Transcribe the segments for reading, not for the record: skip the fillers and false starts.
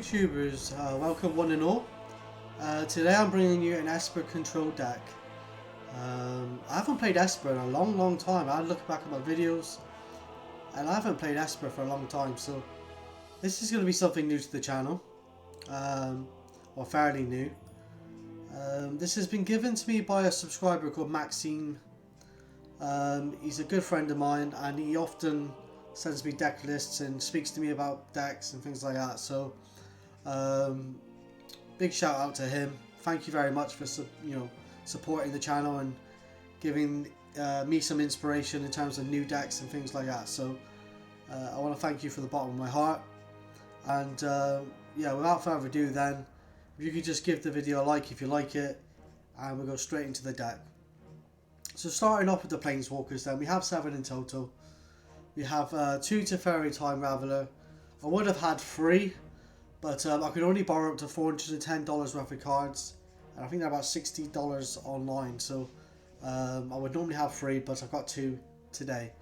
YouTubers, welcome one and all. Today I'm bringing you an Esper Control deck. I haven't played Esper in a long time. I look back at my videos and I haven't played Esper for a long time, so this is going to be something new to the channel, or fairly new. This has been given to me by a subscriber called Maxine. He's a good friend of mine and he often sends me deck lists and speaks to me about decks and things like that, so big shout out to him. Thank you very much for supporting the channel and giving me some inspiration in terms of new decks and things like that. So I want to thank you from the bottom of my heart. And yeah, without further ado then, if you could just give the video a like if you like it, and we'll go straight into the deck. So starting off with the planeswalkers then, we have 7 in total. We have 2 Teferi Time Raveler. I would have had 3, but I could only borrow up to $410 worth of cards, and I think they're about $60 online, so I would normally have 3, but I've got 2 today.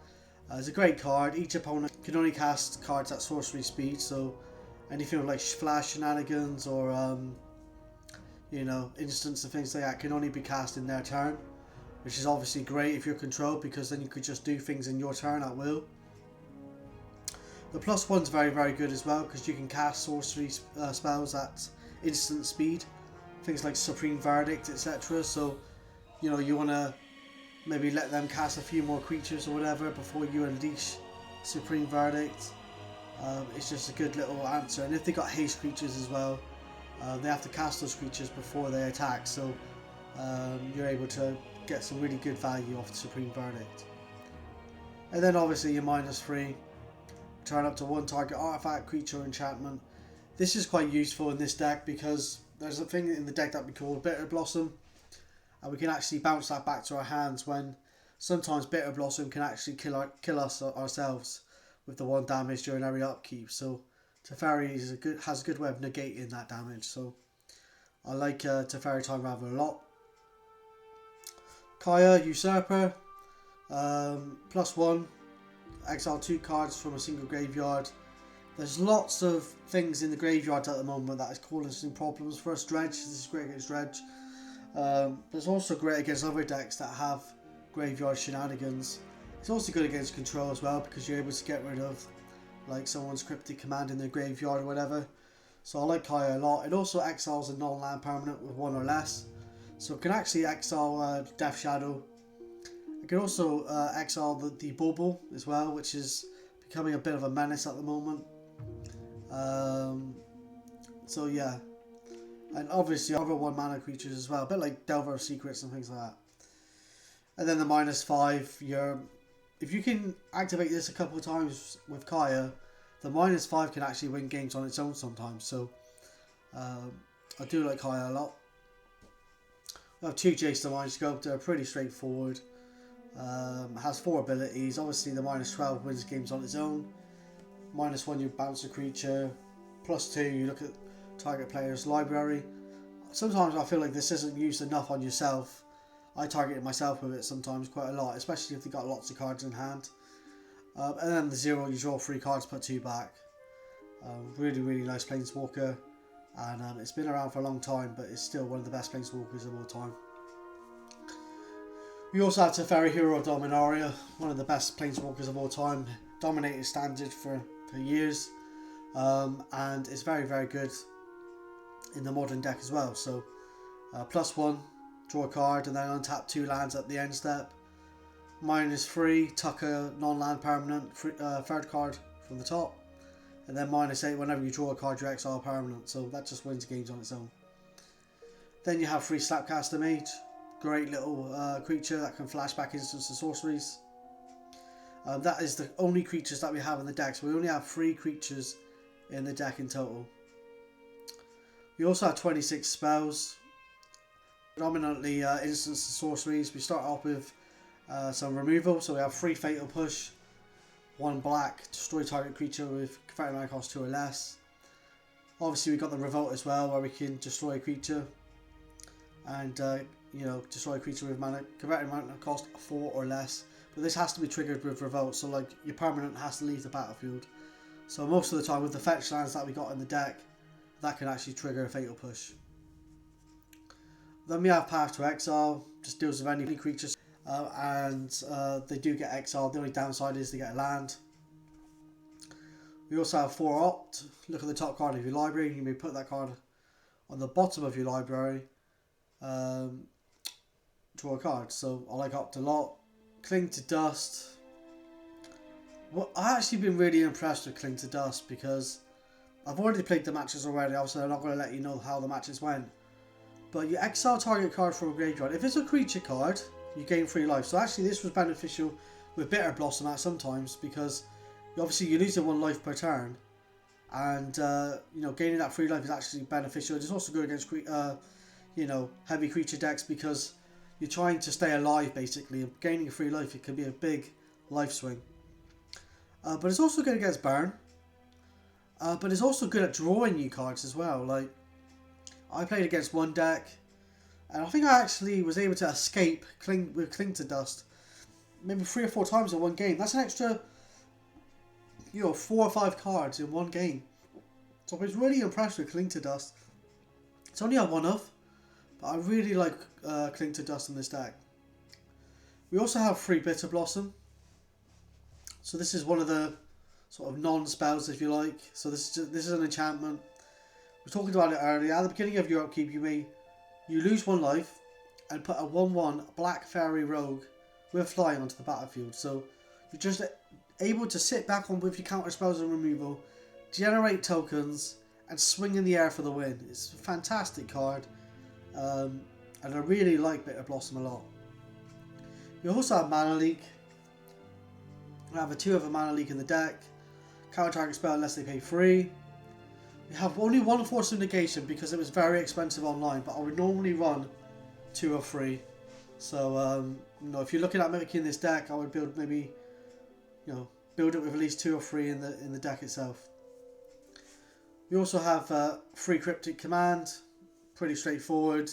It's a great card. Each opponent can only cast cards at sorcery speed, so anything like flash shenanigans or instants and things like that can only be cast in their turn, which is obviously great if you're controlled, because then you could just do things in your turn at will. The +1's very good as well, because you can cast sorcery spells at instant speed, things like Supreme Verdict, etc. So you want to maybe let them cast a few more creatures or whatever before you unleash Supreme Verdict. It's just a good little answer. And if they got haste creatures as well, they have to cast those creatures before they attack, so you're able to get some really good value off the Supreme Verdict. And then obviously your -3, turn up to 1 target artifact, creature, or enchantment. This is quite useful in this deck because there's a thing in the deck that we call Bitter Blossom, and we can actually bounce that back to our hands when sometimes Bitter Blossom can actually kill us ourselves with the 1 damage during every upkeep. So Teferi has a good way of negating that damage, so I like Teferi Time Raveler a lot. Kaya Usurper, +1, exile 2 cards from a single graveyard. There's lots of things in the graveyard at the moment that is causing some problems for us. Dredge, this is great against Dredge. But it's also great against other decks that have graveyard shenanigans. It's also good against control as well, because you're able to get rid of like someone's cryptic command in their graveyard or whatever. So I like Kaya a lot. It also exiles a non-land permanent with 1 or less. So it can actually exile Death Shadow. It can also exile the Bobo as well, which is becoming a bit of a menace at the moment. So yeah, and obviously other 1 mana creatures as well, a bit like Delver of Secrets and things like that. And then the -5, if you can activate this a couple of times with Kaya, the -5 can actually win games on its own sometimes. So I do like Kaya a lot. I have 2 Jace the Mind Sculptor, they're pretty straightforward. Has 4 abilities. Obviously the -12 wins games on its own. -1 you bounce a creature. +2 you look at target player's library. Sometimes I feel like this isn't used enough on yourself. I target myself with it sometimes quite a lot, especially if they've got lots of cards in hand. And then the 0, you draw 3 cards, put 2 back. Really nice planeswalker, and it's been around for a long time, but it's still one of the best planeswalkers of all time. We also have Teferi Hero Dominaria, one of the best planeswalkers of all time, dominated Standard for years, and it's very good in the modern deck as well. So +1, draw a card, and then untap 2 lands at the end step. -3, tuck a non-land permanent, 3rd card from the top, and then -8, whenever you draw a card you exile a permanent, so that just wins games on its own. Then you have 3 Slapcaster Mage, great little creature that can flash back instants and sorceries. That is the only creatures that we have in the deck, so we only have 3 creatures in the deck in total. We also have 26 spells, predominantly instants and sorceries. We start off with some removal, so we have 3 Fatal Push, 1 black, destroy target creature with converted mana cost 2 or less. Obviously we've got the Revolt as well, where we can destroy a creature, and destroy a creature with converted mana cost 4 or less. But this has to be triggered with Revolt, so like your permanent has to leave the battlefield. So most of the time with the fetch lands that we got in the deck, that can actually trigger a Fatal Push. Then we have Path to Exile, just deals with any creatures, and they do get exiled. The only downside is they get a land. We also have 4 Opt. Look at the top card of your library. You may put that card on the bottom of your library. Draw a card. So I like Opt a lot. Cling to Dust. Well, I've actually been really impressed with Cling to Dust because I've already played the matches already. Obviously, I'm not going to let you know how the matches went. But you exile target card from a graveyard. If it's a creature card, you gain 3 life. So actually, this was beneficial with Bitter Blossom at sometimes because obviously you're losing 1 life per turn, and you know, gaining that 3 life is actually beneficial. It's also good against you know, heavy creature decks because you're trying to stay alive basically. And gaining 3 life, it can be a big life swing. But it's also good against burn. But it's also good at drawing new cards as well. Like, I played against one deck, and I think I actually was able to escape Cling to Dust maybe 3 or 4 times in one game. That's an extra, you know, 4 or 5 cards in one game. So I was really impressed with Cling to Dust. It's only a one-off, but I really like Cling to Dust in this deck. We also have 3 Bitter Blossom. So this is one of the sort of non-spells, if you like. So this is an enchantment. We were talking about it earlier. At the beginning of your upkeep, you lose 1 life and put a 1/1 Black Fairy Rogue with flying onto the battlefield. So you're just able to sit back on with your counter spells and removal, generate tokens, and swing in the air for the win. It's a fantastic card, and I really like Bitter Blossom a lot. You also have Mana Leak. We have a 2 of a Mana Leak in the deck. Counter target spell unless they pay 3. We have only 1 Force of Negation because it was very expensive online, but I would normally run 2 or 3. So you know, if you're looking at making this deck, I would build maybe, you know, build it with at least 2 or 3 in the deck itself. We also have 3 Cryptic Command, pretty straightforward.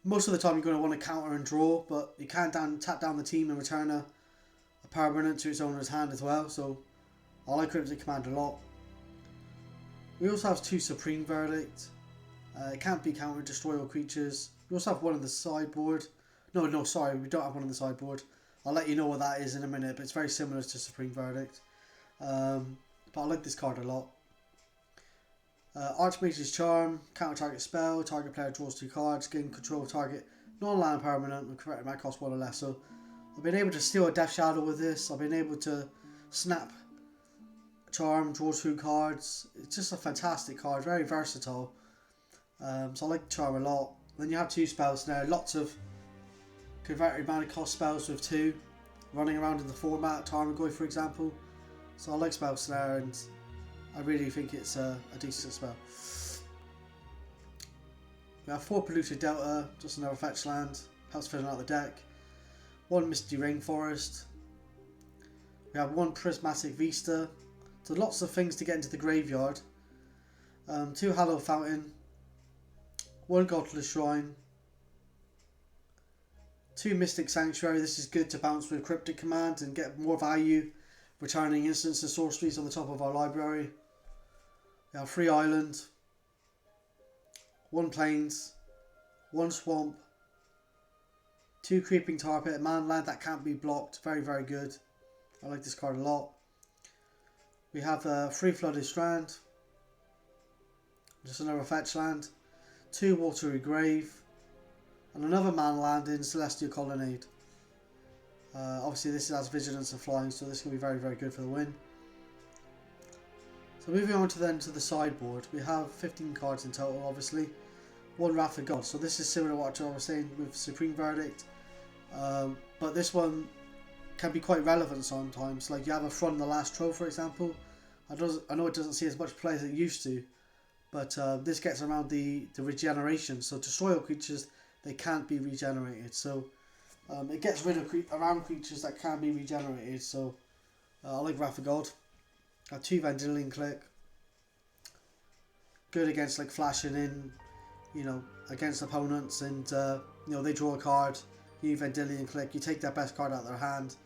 Most of the time you're going to want to counter and draw, but you can tap down the team and return a permanent to its owner's hand as well. So I like Cryptic Command a lot. We also have 2 Supreme Verdict. It can't be countered, destroy all creatures. We also have 1 in the sideboard. No, sorry, we don't have 1 in the sideboard. I'll let you know what that is in a minute, but it's very similar to Supreme Verdict. But I like this card a lot. Archmage's Charm, counter target spell, target player draws 2 cards, gain control of target non-land permanent, and correct, it might cost 1 or less. So I've been able to steal a Death Shadow with this. I've been able to snap Charm, draw 2 cards. It's just a fantastic card, very versatile. So I like Charm a lot. Then you have 2 spells now, lots of converted mana cost spells with 2 running around in the format, Tarmogoyf for example. So I like Spell Snare, and I really think it's a decent spell. We have 4 Polluted Delta, just another fetch land, helps filling out the deck. 1 Misty Rainforest. We have 1 Prismatic Vista. So lots of things to get into the graveyard. 2 Hallowed Fountain. 1 Godless Shrine. 2 Mystic Sanctuary. This is good to bounce with Cryptic Command and get more value, returning instants and sorceries on the top of our library. We have 3 Island. 1 Plains. 1 Swamp. 2 Creeping Tar Pit. Man land that can't be blocked. Very, very good. I like this card a lot. We have 3 Flooded Strand. Just another fetch land. 2 Watery Grave. And another mana land in Celestial Colonnade. Obviously this has Vigilance and Flying, so this can be very, very good for the win. So moving on to the sideboard, we have 15 cards in total, obviously. 1 Wrath of God, so this is similar to what I was saying with Supreme Verdict. But this one can be quite relevant sometimes. Like you have a From the Last Troll, for example. I know it doesn't see as much play as it used to, but this gets around the regeneration. So destroy all creatures, they can't be regenerated. So it gets rid of around creatures that can be regenerated. So I like Wrath of God. 2 Vendilion Click. Good against like flashing in, you know, against opponents, and you know, they draw a card. You Vendilion Click. You take their best card out of their hand.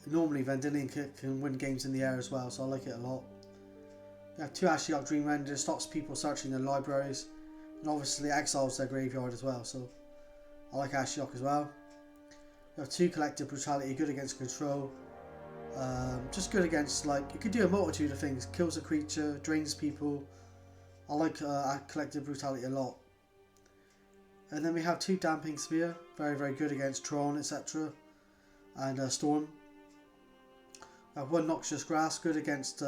Normally Vendilion Click can win games in the air as well, so I like it a lot. You have 2 Ashiok Dream Render, stops people searching their libraries, and obviously exiles their graveyard as well, so I like Ashiok as well. You have 2 Collective Brutality, good against control. Just good against, like, you could do a multitude of things. Kills a creature, drains people. I like Collective Brutality a lot. And then we have 2 Damping Sphere, very very good against Tron, etc. And Storm. We have 1 Noxious Grass, good against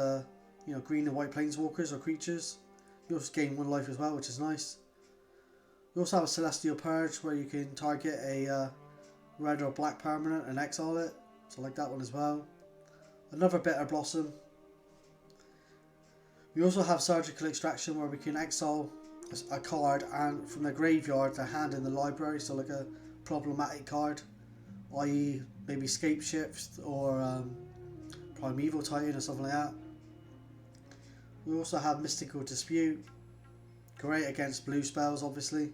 you know, green and white planeswalkers or creatures. You also gain 1 life as well, which is nice. We also have a Celestial Purge where you can target a red or black permanent and exile it. So I like that one as well. Another Bitter Blossom. We also have Surgical Extraction where we can exile a card and from the graveyard to hand in the library, so like a problematic card, i.e. maybe Scape Shift or Primeval Titan or something like that. We also have Mystical Dispute, great against blue spells obviously.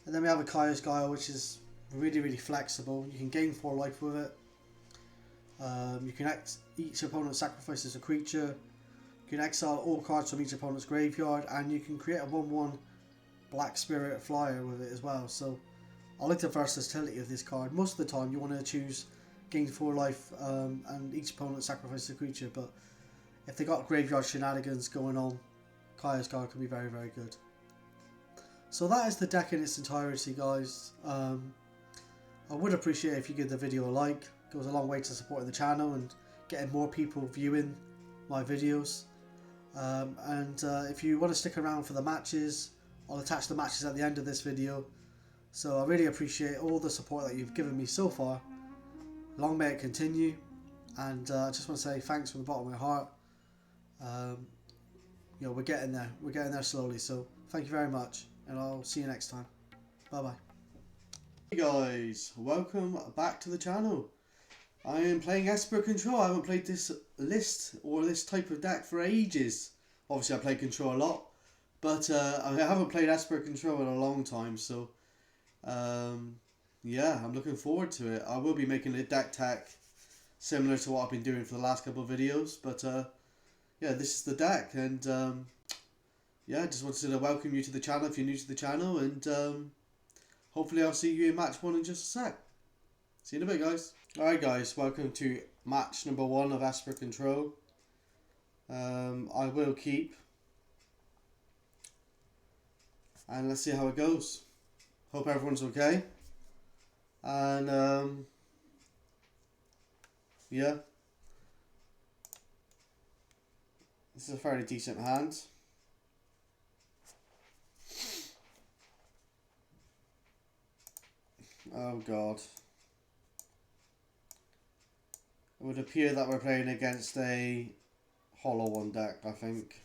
And then we have a Kaya's Guile, which is really really flexible. You can gain 4 life with it. You can each opponent sacrifices a creature. You can exile all cards from each opponent's graveyard, and you can create a 1/1 Black Spirit Flyer with it as well. So I like the versatility of this card. Most of the time you want to choose gain 4 life and each opponent sacrifices a creature, but if they got graveyard shenanigans going on, Kaya's Guile can be very very good. So that is the deck in its entirety, guys. I would appreciate if you give the video a like. It goes a long way to supporting the channel and getting more people viewing my videos. If you want to stick around for the matches, I'll attach the matches at the end of this video. So I really appreciate all the support that you've given me so far. Long may it continue, and I just want to say thanks from the bottom of my heart. You know, we're getting there slowly, so thank you very much, and I'll see you next time. Bye bye. Hey guys, welcome back to the channel. I am playing Esper Control. I haven't played this list or this type of deck for ages. Obviously I play Control a lot, but I haven't played Esper Control in a long time, so yeah, I'm looking forward to it. I will be making a Decktech similar to what I've been doing for the last couple of videos, but yeah, this is the deck, and yeah, just wanted to welcome you to the channel if you're new to the channel, and hopefully I'll see you in match 1 in just a sec. See you in a bit, guys. Alright guys, welcome to match number 1 of Esper Control. I will keep, and let's see how it goes. Hope everyone's okay, and yeah, this is a fairly decent hand. Oh god. It would appear that we're playing against a Hollow One deck, I think.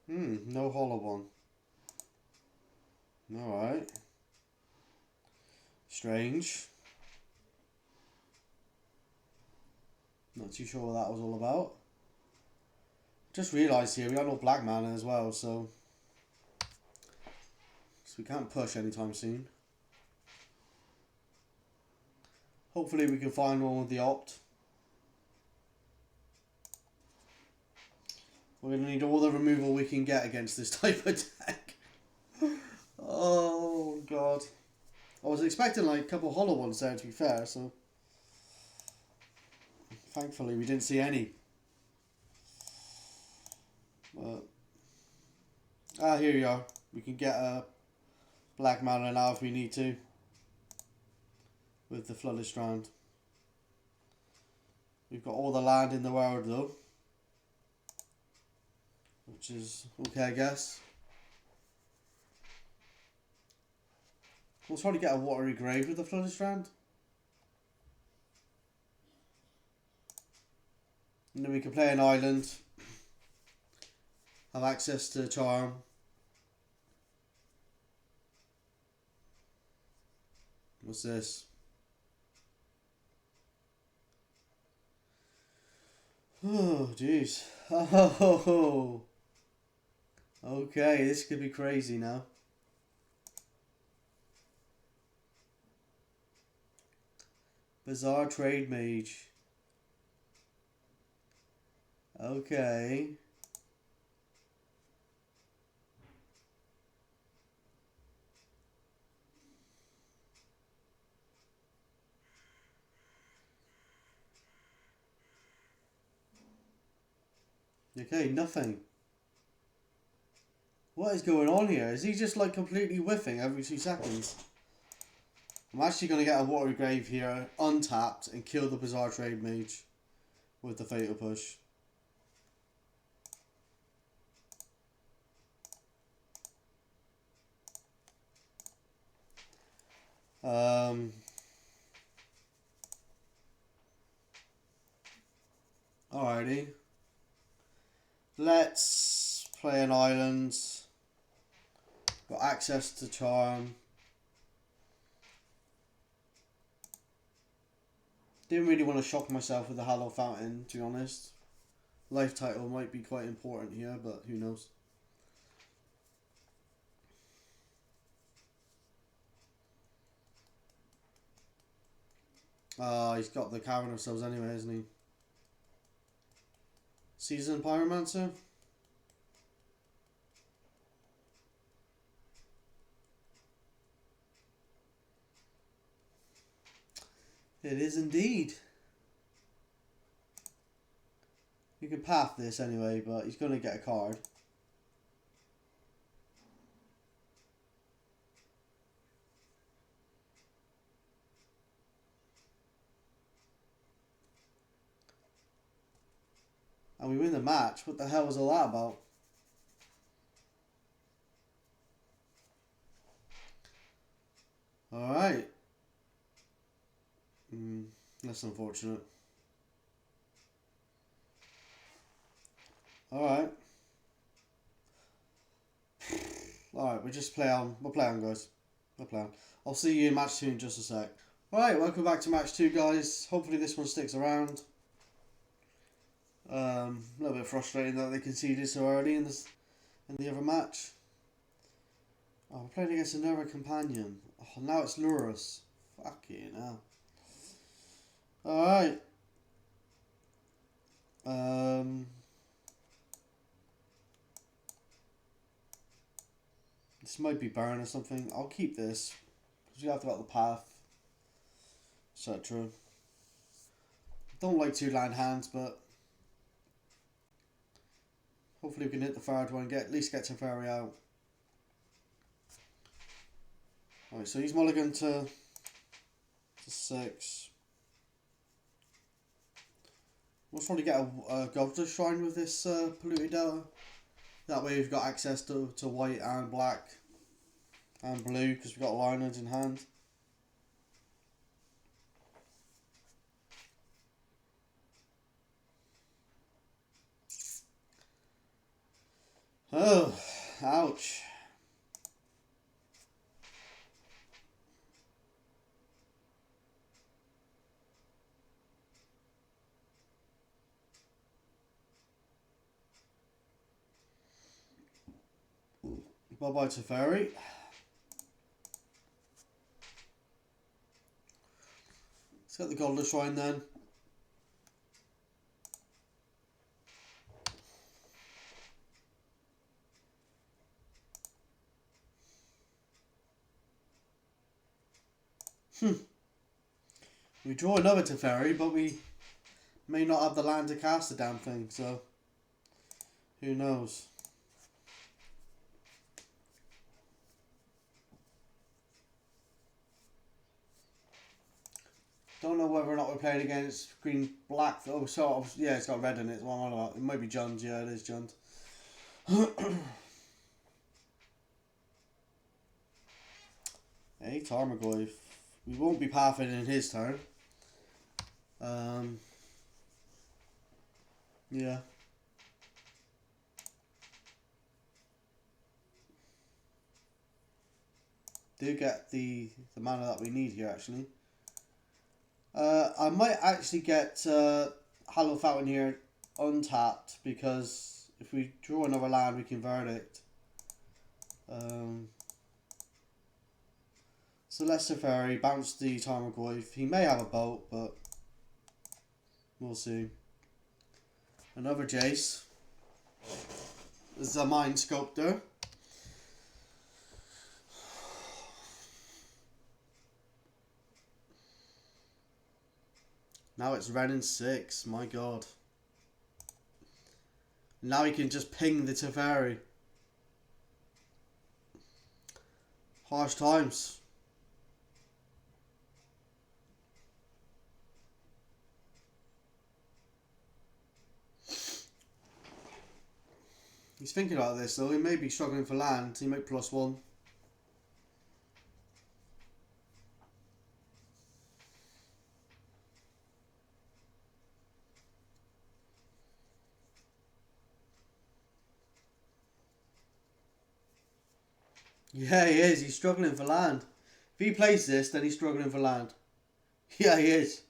No Hollow One. Alright. Strange. Not too sure what that was all about. Just realised here we got no black mana as well, so we can't push anytime soon. Hopefully we can find one with the opt. We're going to need all the removal we can get against this type of deck. Oh god. I was expecting like a couple Hollow Ones there, to be fair, so thankfully we didn't see any. But here you are. We can get a black mana now if we need to with the Flooded Strand. We've got all the land in the world though, which is okay, I guess. We'll try to get a Watery Grave with the Flooded Strand, and then we can play an island, have access to Charm. What's this? Oh, jeez. Oh. Okay, this could be crazy now. Bizarre Trade Mage. Okay. Okay, nothing. What is going on here? Is he just like completely whiffing every 2 seconds? I'm actually going to get a Watery Grave here, untapped, and kill the Bizarre Trade Mage with the Fatal Push. Alrighty. Let's play an island. Got access to charm. Didn't really want to shock myself with the Hollow Fountain, to be honest. Life title might be quite important here, but who knows. He's got the Cavern of Souls anyway, isn't he? Seasoned Pyromancer? It is indeed. You can path this anyway, but he's going to get a card. And we win the match. What the hell was all that about? Alright. That's unfortunate. Alright. Alright, we'll just play on. We'll play on, guys. We'll play on. I'll see you in match 2 in just a sec. Alright, welcome back to match 2, guys. Hopefully this one sticks around. A little bit frustrating that they conceded so early in the other match. Oh, we're playing against another companion. Oh, now it's Lurrus. Fucking hell. Alright. This might be burn or something. I'll keep this, because we have got the path, etc. Don't like 2 land hands, but hopefully we can hit the third one, at least get Teferi out. Alright, so he's mulligan to 6. We'll probably get a Garuda Shrine with this Polluted Delta. That way we've got access to white and black and blue, because we've got liners in hand. Oh, ouch. Bye-bye Teferi. Let's get the Garuda Shrine then. We draw another Teferi, but we may not have the land to cast the damn thing, so who knows. Don't know whether or not we're playing against green black. Oh, so yeah, it's got red in it. What am I about? It might be Jund. Yeah, it is Jund. Hey, Tarmogoyf. We won't be pathing in his turn. Yeah. Do get the mana that we need here, actually. I might actually get Hollow Fountain here untapped, because if we draw another land, we can Verdict. So let's Safari, bounce the Tarmogoyf. He may have a bolt, but we'll see. Another Jace. This is a Mind Sculptor. Now it's Renin 6, my god. Now he can just ping the Teferi. Harsh times. He's thinking about this though, he may be struggling for land, he might +1. Yeah, he is. He's struggling for land. If he plays this, then he's struggling for land. Yeah, he is.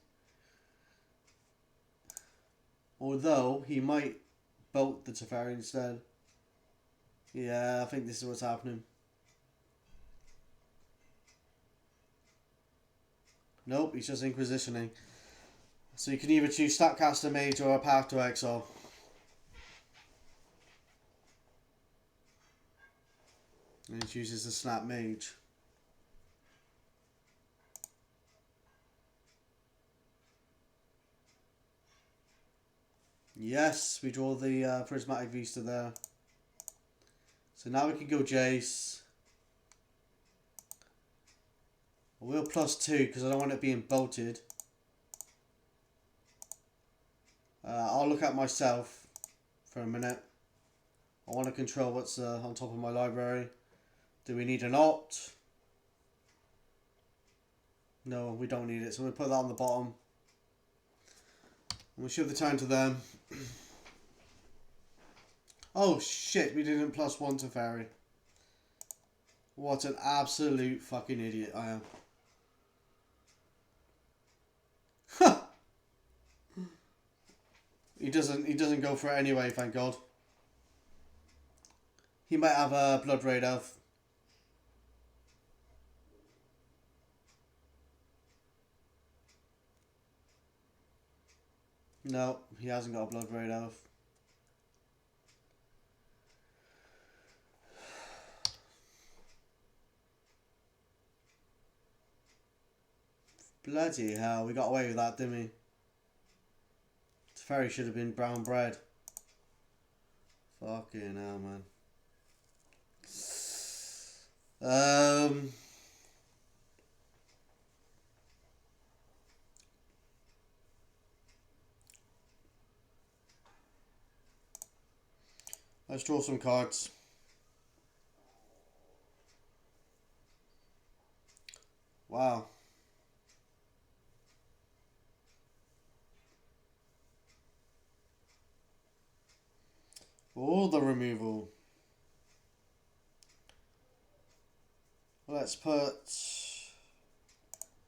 Although, he might bolt the Teferi instead. Yeah, I think this is what's happening. Nope, he's just Inquisitioning. So you can either choose Statcaster Mage or a Path to Exile. And he chooses the Snap Mage. Yes, we draw the Prismatic Vista there. So now we can go Jace. We'll +2 because I don't want it being bolted. I'll look at myself for a minute. I want to control what's on top of my library. Do we need an opt? No, we don't need it. So we'll put that on the bottom. And we'll shift the turn to them. Oh shit, we didn't +1 to Fairy. What an absolute fucking idiot I am. He doesn't go for it anyway, thank God. He might have a Blood Raid Elf. No, he hasn't got a Blood Raid Elf. Bloody hell, we got away with that, didn't we? Teferi should have been brown bread. Fucking hell, man. Let's draw some cards. Wow. All the removal. Let's put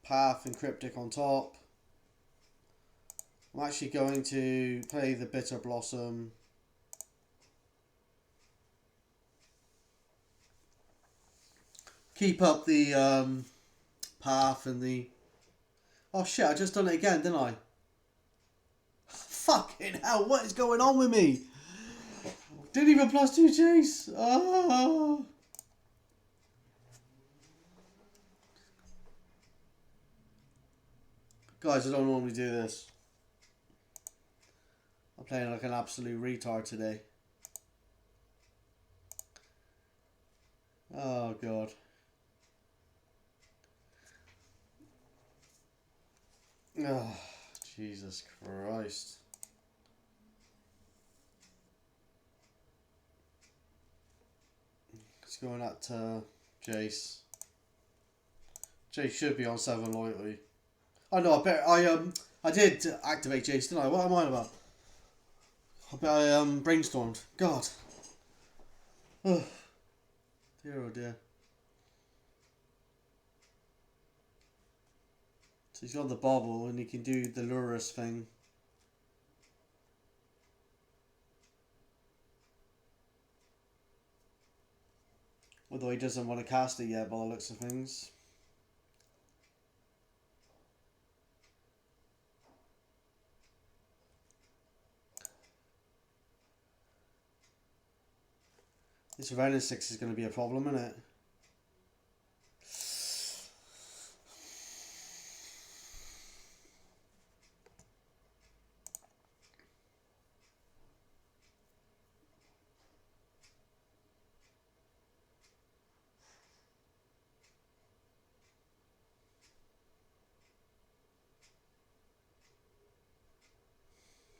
Path and Cryptic on top. I'm actually going to play the Bitter Blossom. Keep up the Path and the... Oh shit, I just done it again, didn't I? Fucking hell, what is going on with me? Didn't even +2 chase. Oh. Guys, I don't normally do this. I'm playing like an absolute retard today. Oh god. Oh, Jesus Christ. It's going at Jace. Jace should be on 7 loyalty. Oh no, I did activate Jace, didn't I? What am I about? I bet I brainstormed. God. Oh. Dear oh dear. So he's got the bobble and he can do the Lurrus thing. Although he doesn't want to cast it yet by the looks of things. This Renin 6 is going to be a problem, isn't it?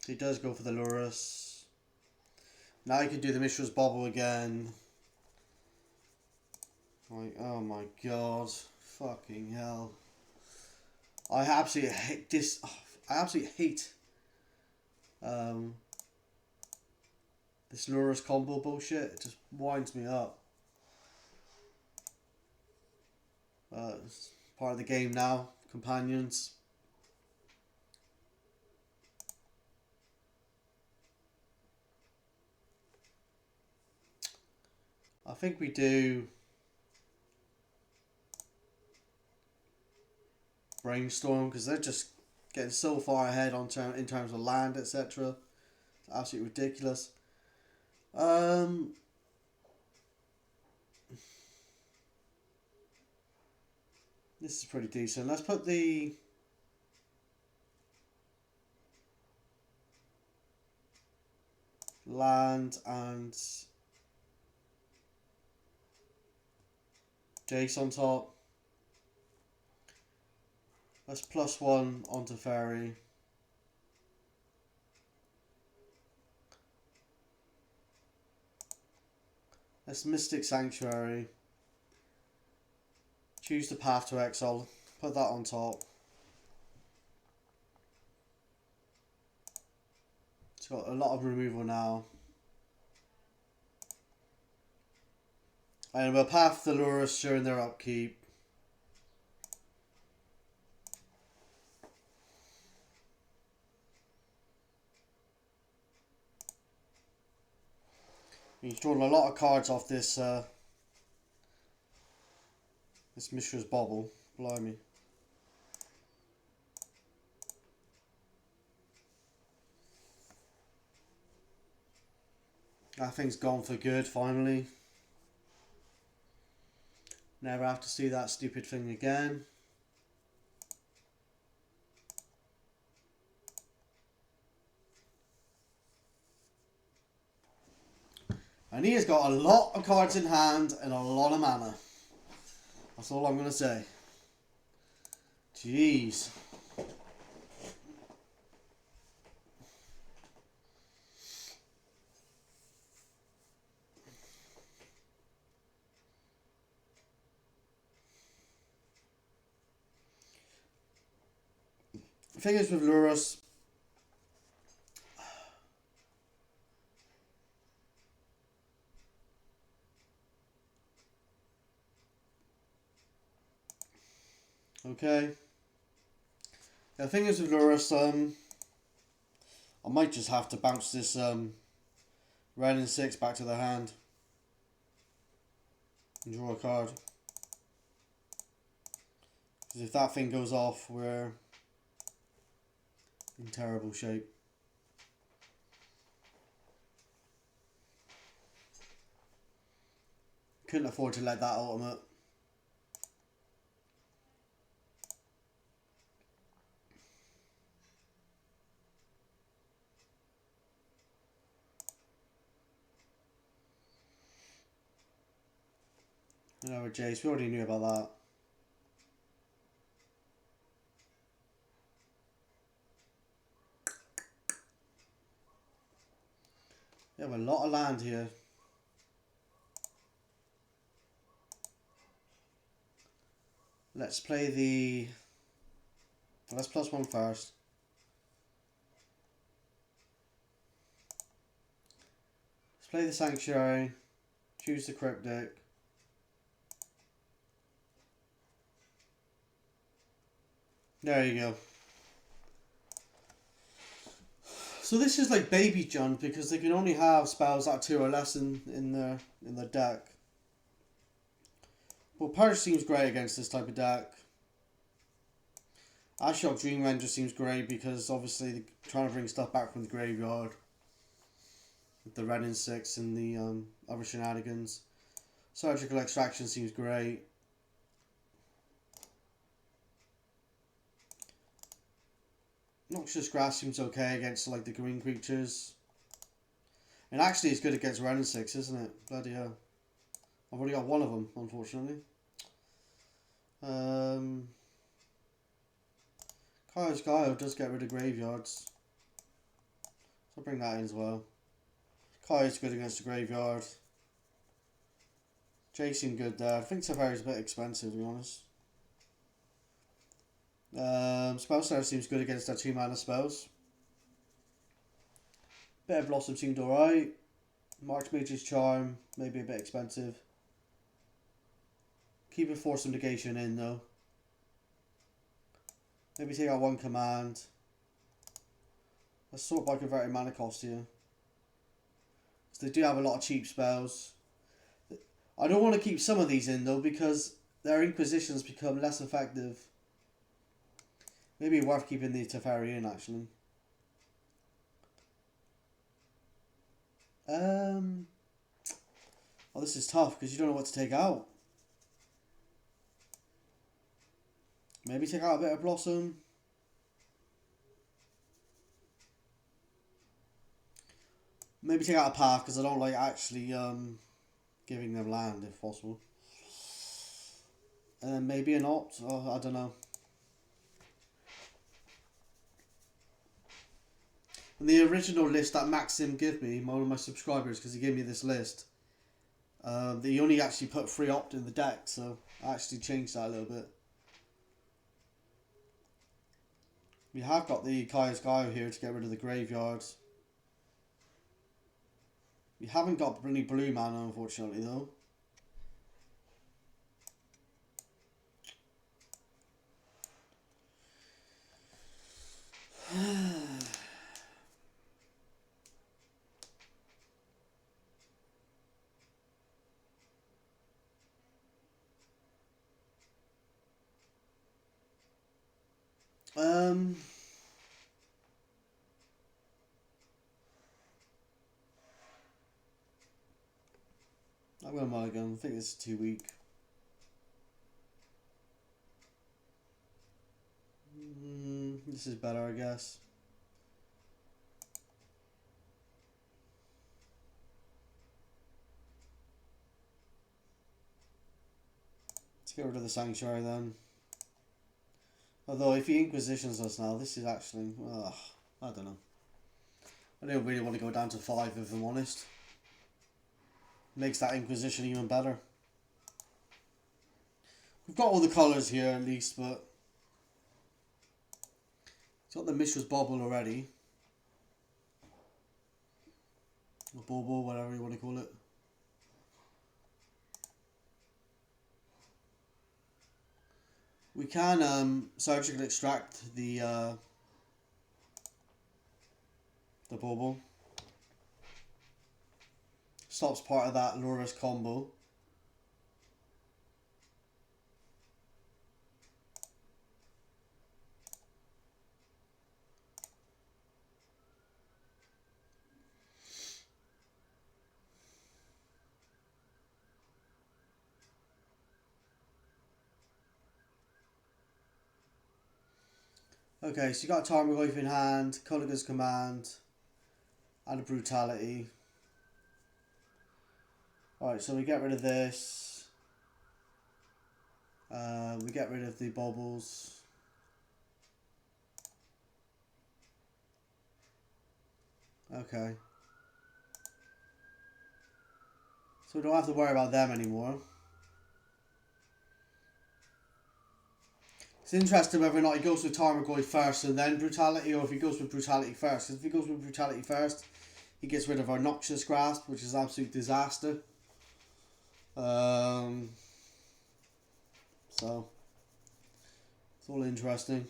He does go for the Lurrus. Now he can do the Mishra's Bobble again. Like, oh my god. Fucking hell. I absolutely hate this. I absolutely hate this Lurrus combo bullshit. It just winds me up. It's part of the game now. Companions. I think we do Brainstorm because they're just getting so far ahead in terms of land, etc. It's absolutely ridiculous. This is pretty decent. Let's put the land and Jace on top. Let's +1 onto Fairy. Let's Mystic Sanctuary. Choose the Path to Exile. Put that on top. It's got a lot of removal now. And we'll path the Lurrus during their upkeep. He's drawn a lot of cards off this this Mishra's Bobble. Blimey. That thing's gone for good finally. Never have to see that stupid thing again. And he has got a lot of cards in hand and a lot of mana. That's all I'm going to say. Jeez. The thing is with Lurrus, okay. The thing is with Lurrus, I might just have to bounce this Renin 6 back to the hand and draw a card. Because if that thing goes off, we're in terrible shape. Couldn't afford to let that ultimate. No, Jace, we already knew about that. We have a lot of land here. Let's play the... Let's +1 first. Let's play the Sanctuary. Choose the Cryptic. There you go. So this is like baby John because they can only have spells that 2 or less in their deck. Well, Purge seems great against this type of deck. Ashok Dreamrender seems great because obviously they're trying to bring stuff back from the graveyard. with the red and 6 and the other shenanigans. Surgical Extraction seems great. Noxious Grass seems okay against like the green creatures. And actually it's good against red and 6, isn't it? Bloody hell. I've already got one of them, unfortunately. Kaio's Gaio does get rid of graveyards. So I'll bring that in as well. Kaio's good against the graveyard. Jay seemed good there. I think Teferi's a bit expensive, to be honest. Spellstar seems good against their 2-mana spells. Bit of Blossom seemed alright. Marchmage's Charm, maybe a bit expensive. Keep a Force of Negation in though. Maybe take out one command. Let's sort by converting mana cost here. So they do have a lot of cheap spells. I don't want to keep some of these in though because their Inquisitions become less effective. Maybe worth keeping the Teferi in actually. Oh, this is tough because you don't know what to take out. Maybe take out a bit of Blossom. Maybe take out a path because I don't like actually giving them land if possible. And then maybe an opt. Oh, I don't know. And the original list that Maxim gave me, one of my subscribers, because he gave me this list, he only actually put 3 opt in the deck, so I actually changed that a little bit. We have got the Kaio's Gaio here to get rid of the graveyards. We haven't got any blue mana, unfortunately, though. I'm going to mulligan. I think this is too weak. This is better, I guess. Let's get rid of the Sanctuary then. Although if he Inquisitions us now, this is actually... I don't know. I don't really want to go down to 5 if I'm honest. Makes that Inquisition even better. We've got all the colours here at least, but... It's got the Mishra's Bauble already. Or Bauble, whatever you want to call it. We can surgically extract the Bauble. Stops part of that Lurrus combo. Okay, so you got Tarmogoyf in hand, Culligan's Command, and a Brutality. Alright, so we get rid of this. We get rid of the Baubles. Okay. So we don't have to worry about them anymore. It's interesting whether or not he goes with Tarmogoyf first and then Brutality, or if he goes with Brutality first. If he goes with Brutality first, he gets rid of our Noxious Grasp, which is an absolute disaster. So it's all interesting.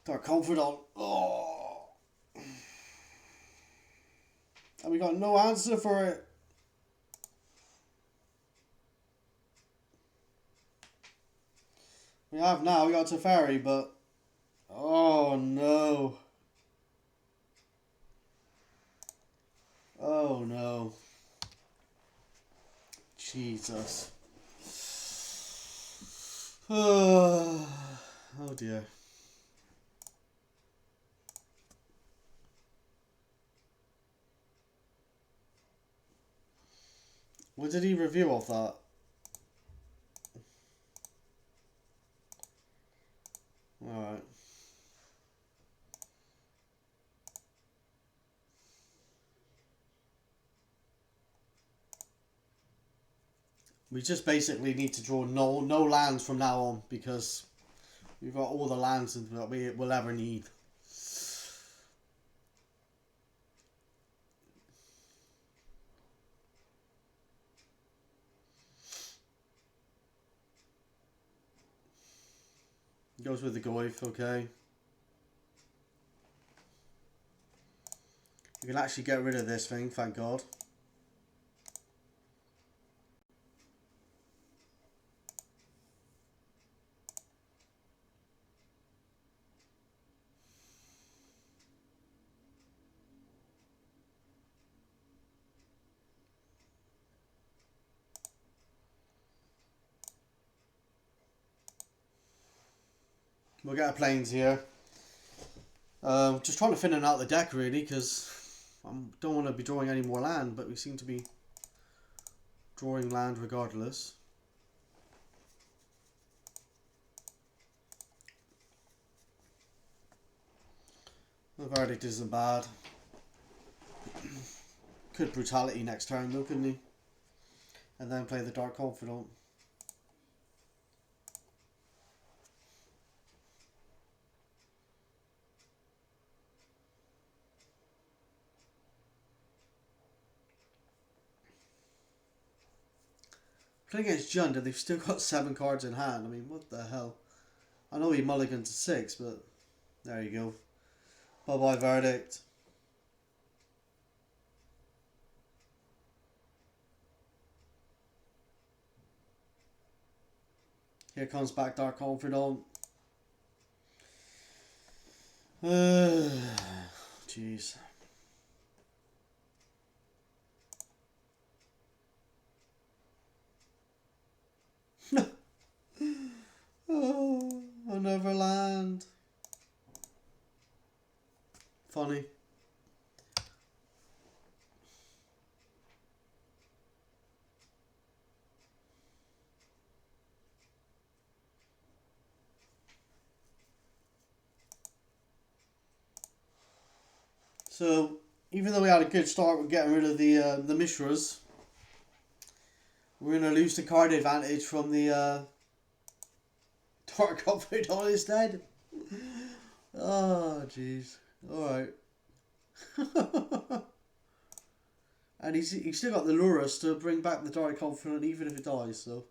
Dark Confidant. Oh. And we got no answer for it. We have now, we got Teferi, but... Oh no. Oh no. Jesus. Oh dear. What did he review of that? Alright. We just basically need to draw no lands from now on, because we've got all the lands that we will ever need. Goes with the Goyf, okay. You can actually get rid of this thing, thank God. We'll get our planes here. Just trying to thin out the deck really, because I don't want to be drawing any more land, but we seem to be drawing land regardless. The verdict isn't bad. Could Brutality next turn though, couldn't he? And then play the Dark Confidant. Playing against Jund, they've still got 7 cards in hand. I mean, what the hell? I know he mulliganed to 6, but there you go. Bye-bye, Verdict. Here comes back Dark Confidant. Jeez. Oh, another land. Funny. So, even though we had a good start with getting rid of the Mishras, we're going to lose the card advantage from the Dark Confidant instead. Oh, jeez. Alright. And he's still got the Lurrus to bring back the Dark Confidant even if it dies, so.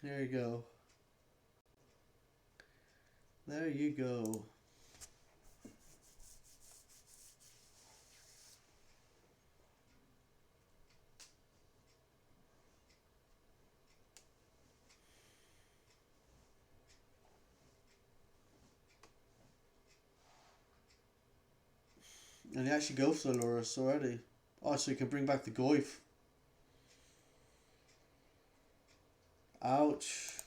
There you go. There you go. And he actually goes for the Lurrus already. Oh, so he can bring back the Goyf. Ouch.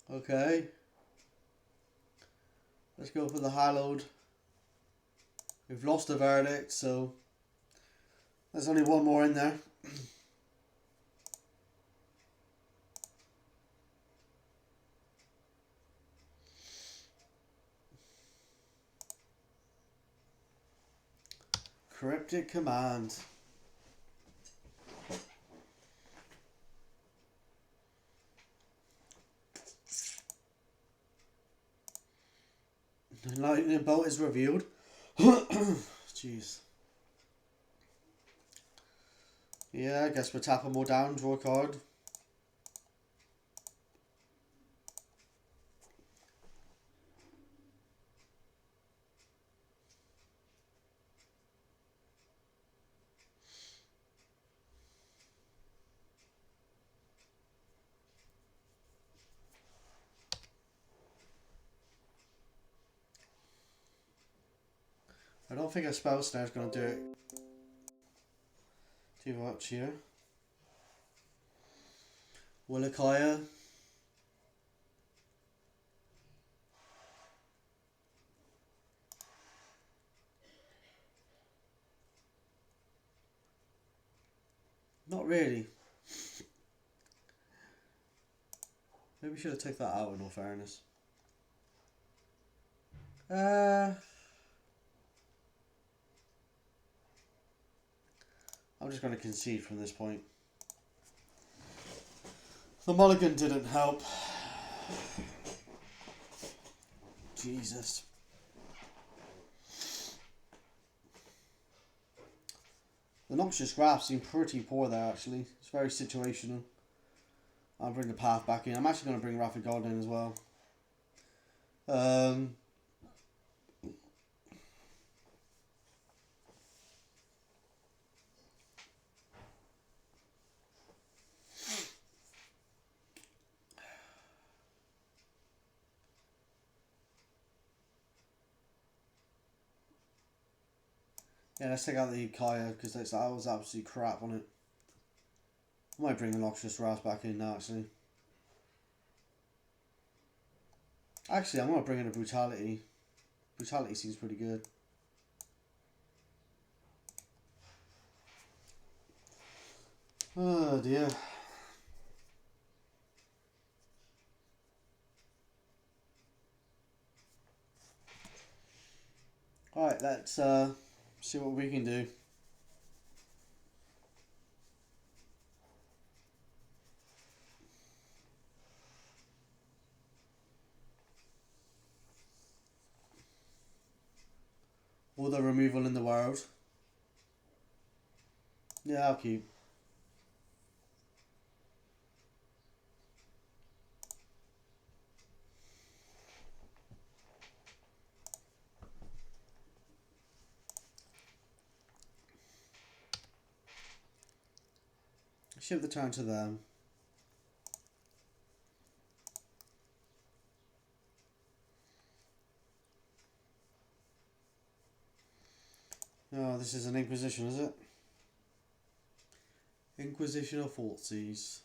Okay. Let's go for the Hallowed. We've lost the Verdict, so there's only one more in there. Cryptic Command. The lightning bolt is revealed. Jeez. Yeah, I guess we're tapping more down, draw a card. I don't think a spell snare is going to do it too much here. Willakaya. Not really. Maybe we should have taken that out in all fairness. I'm just going to concede from this point. The mulligan didn't help. Jesus. The Noxious Graph seemed pretty poor there actually. It's very situational. I'll bring the Path back in. I'm actually going to bring Rapid God in as well. Yeah, let's take out the Kaya because that was absolutely crap on it. I might bring the Noxious Wrath back in now actually. Actually, I'm going to bring in a Brutality. Brutality seems pretty good. Oh dear. Alright, let's see what we can do. All the removal in the world. Yeah, I'll keep. Shift the turn to them. Oh, this is an Inquisition, is it? Inquisition of Thoughtseize.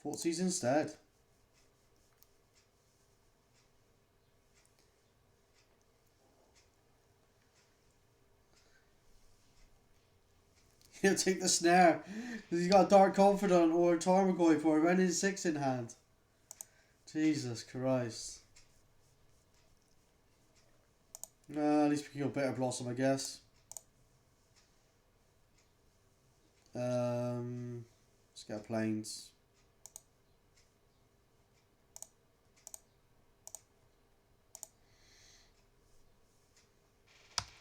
Thoughtseize instead. He'll take the snare because he's got a Dark Confidant or a Tarmogoyf or a Renin 6 in hand. Jesus Christ. At least we can kill Bitter Blossom, I guess. Let's get Plains.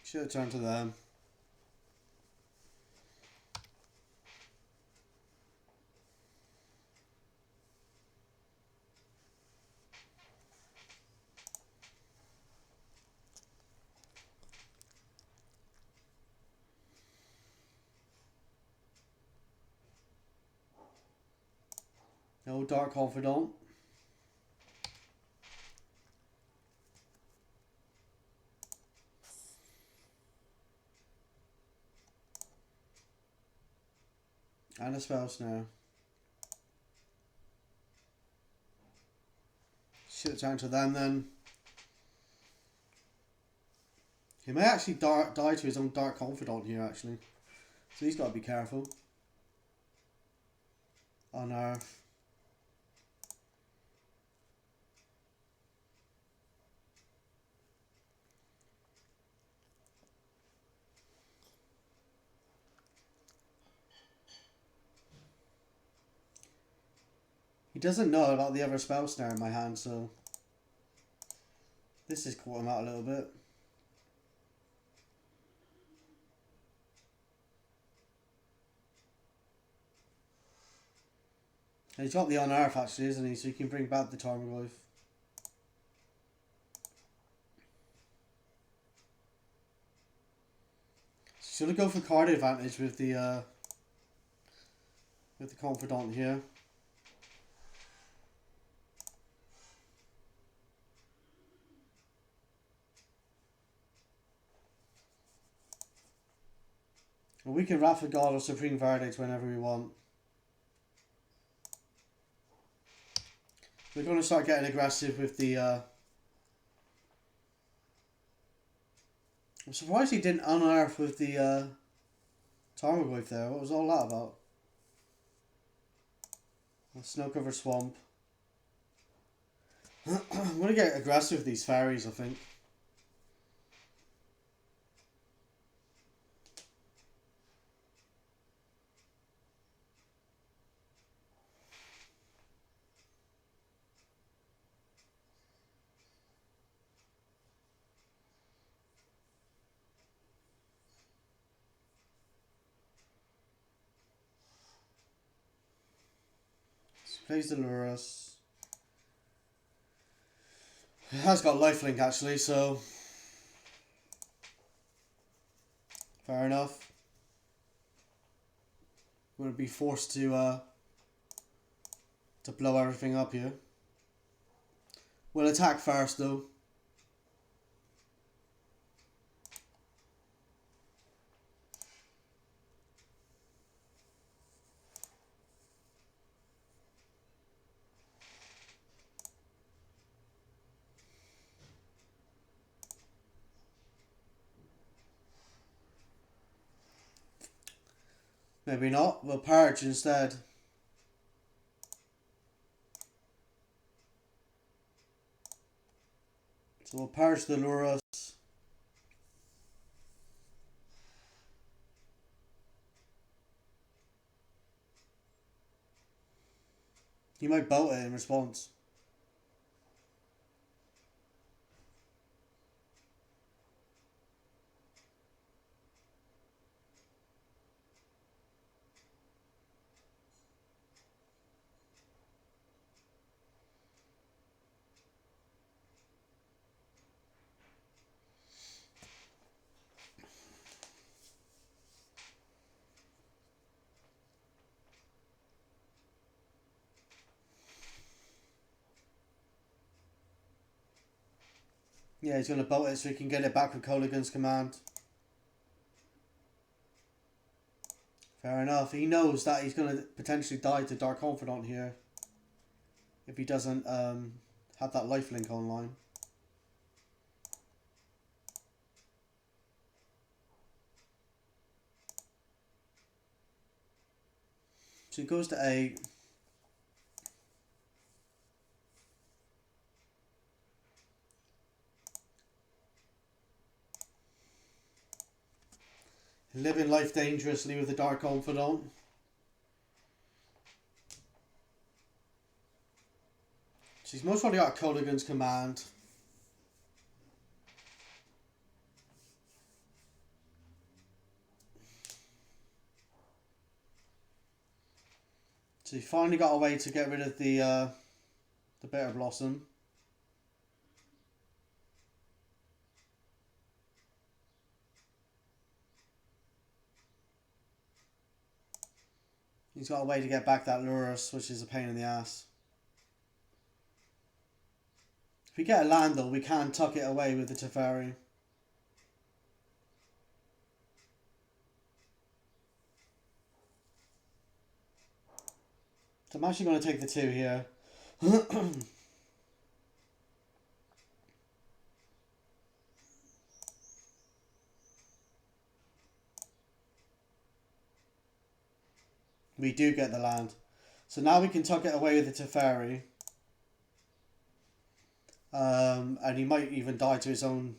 Should have turned to them. No Dark Confidant. And a Spell Snare. Should have turned to them then. He may actually die to his own Dark Confidant here actually. So he's got to be careful. Unearth. He doesn't know about the other Spell Snare in my hand, so this has caught him out a little bit. And he's got the Unearth actually, isn't he? So he can bring back the Tarmogoyf. Should have go for card advantage with the Confidant here. Well, we can Wrath of God or Supreme Verdict whenever we want. We're going to start getting aggressive with the... I'm surprised he didn't unearth with the Tarmogoyf there. What was all that about? A snow-covered swamp. I'm going to get aggressive with these fairies, I think. Plays the Lurrus. It has got lifelink actually, so fair enough. I'm gonna be forced to blow everything up here. We'll attack first though. Maybe not. We'll purge instead. So we'll purge the Lurrus. He might bolt it in response. Yeah, he's going to bolt it so he can get it back with Kolaghan's command. Fair enough. He knows that he's going to potentially die to Dark Confidant here. If he doesn't have that lifelink online. So he goes to 8. Living life dangerously with the Dark Confidant. So he's most probably got Kolaghan's command. So he finally got a way to get rid of the Bitter Blossom. He's got a way to get back that Lurrus, which is a pain in the ass. If we get a land though, we can tuck it away with the Teferi. So I'm actually going to take the 2 here. We do get the land. So now we can tuck it away with the Teferi. And he might even die to his own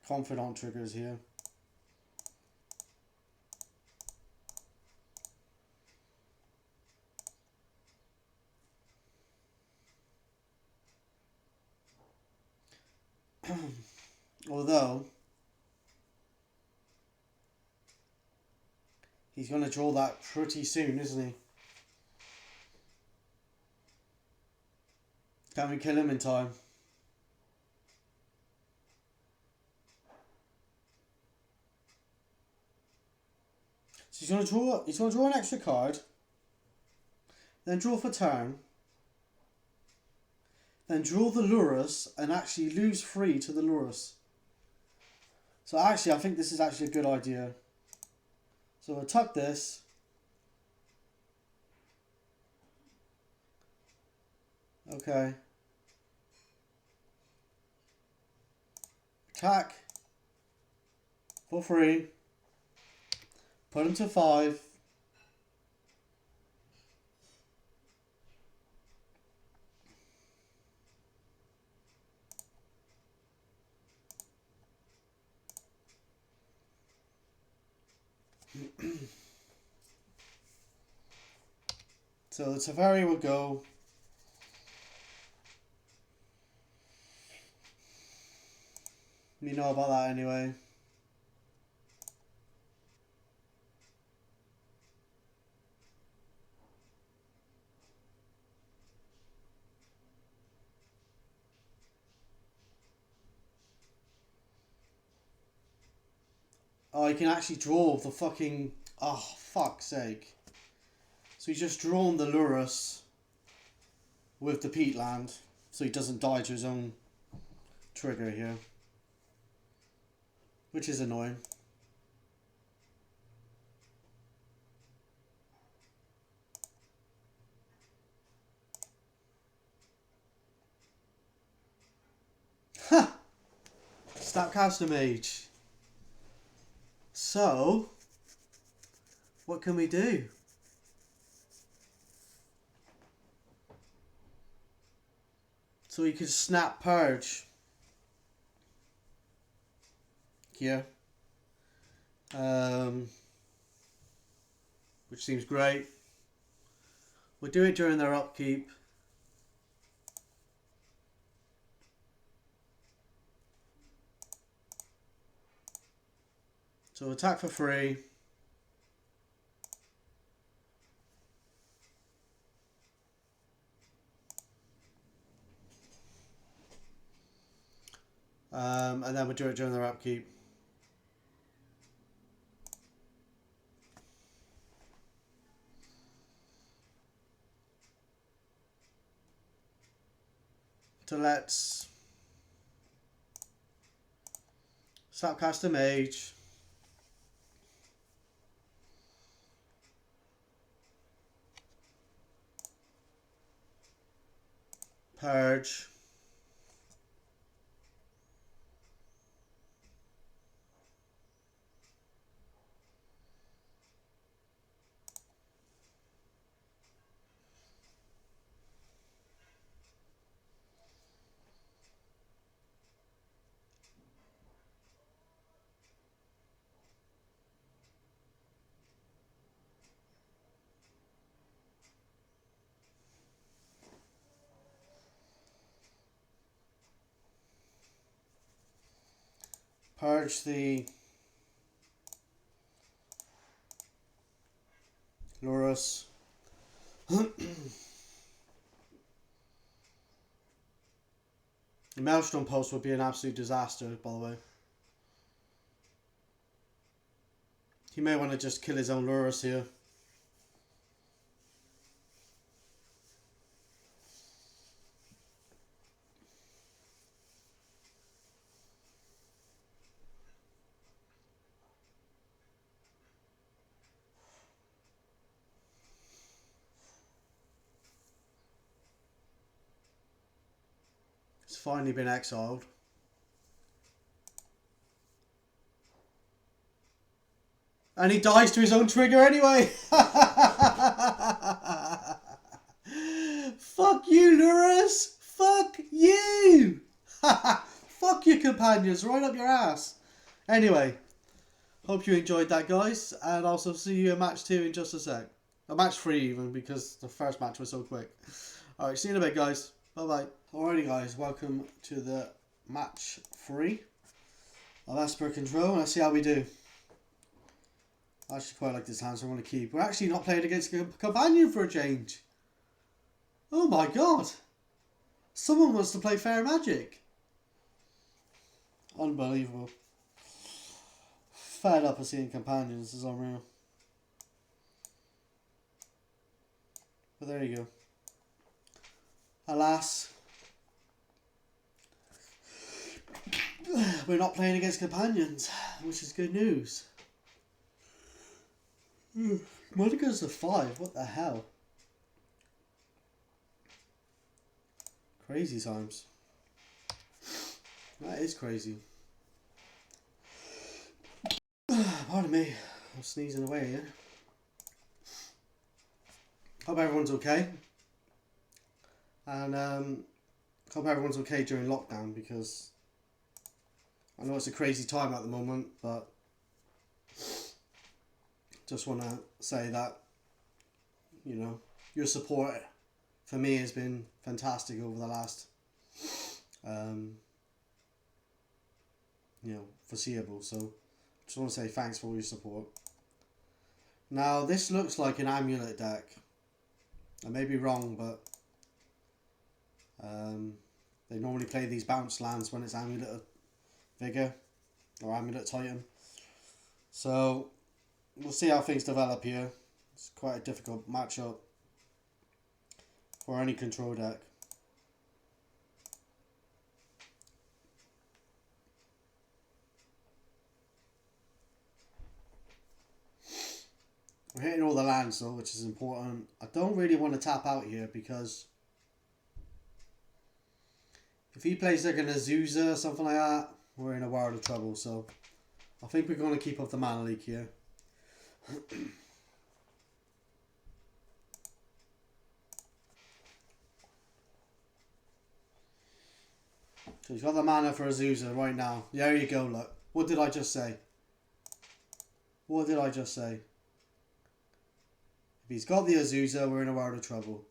Confidant triggers here. Although he's going to draw that pretty soon, isn't he? Can we kill him in time? So he's going to draw an extra card, then draw for turn, then draw the Lurrus and actually lose 3 to the Lurrus. So actually, I think this is actually a good idea. So we'll tuck this. Okay. Attack. For free. Put him to 5. So the Teferi will go. You know about that anyway. Oh, you can actually draw the fucking... Oh, fuck's sake. So he's just drawn the Lurrus with the peatland, so he doesn't die to his own trigger here. Which is annoying. Ha! Snapcaster Mage. So, what can we do? So we could snap Purge. Here. Which seems great. We'll do it during their upkeep. So attack for free. And then we'll do it during their upkeep. So let's Snapcaster Mage. Purge. Purge the Lurrus. The Maelstrom Pulse would be an absolute disaster, by the way. He may want to just kill his own Lurrus here. It's finally been exiled. And he dies to his own trigger anyway. Fuck you, Lurrus. Fuck you. Fuck your companions right up your ass. Anyway, hope you enjoyed that, guys. And also see you in match 2 in just a sec. Match 3 even, because the first match was so quick. Alright, see you in a bit, guys. Bye-bye. Alrighty, guys. Welcome to the match 3 of Esper Control. Let's see how we do. I actually quite like this hand, so I'm going to keep. We're actually not playing against a companion for a change. Oh my god. Someone wants to play Fair Magic. Unbelievable. Fed up of seeing companions. This is unreal. But there you go. Alas. we're not playing against companions, which is good news. Monica's a 5, what the hell? Crazy times. That is crazy. Pardon me, I'm sneezing away here. Hope everyone's okay. And hope everyone's okay during lockdown, because I know it's a crazy time at the moment, but just want to say that, you know, your support for me has been fantastic over the last, you know, foreseeable. So just want to say thanks for all your support. Now, this looks like an Amulet deck. I may be wrong, but they normally play these bounce lands when it's Amulet of Vigor or Amulet Titan. So we'll see how things develop here. It's quite a difficult matchup for any control deck. We're hitting all the lands though, which is important. I don't really want to tap out here, because if he plays like an Azusa or something like that, we're in a world of trouble. So I think we're going to keep up the mana leak here. So he's got the mana for Azusa right now. There you go, look. What did I just say? What did I just say? If he's got the Azusa, we're in a world of trouble.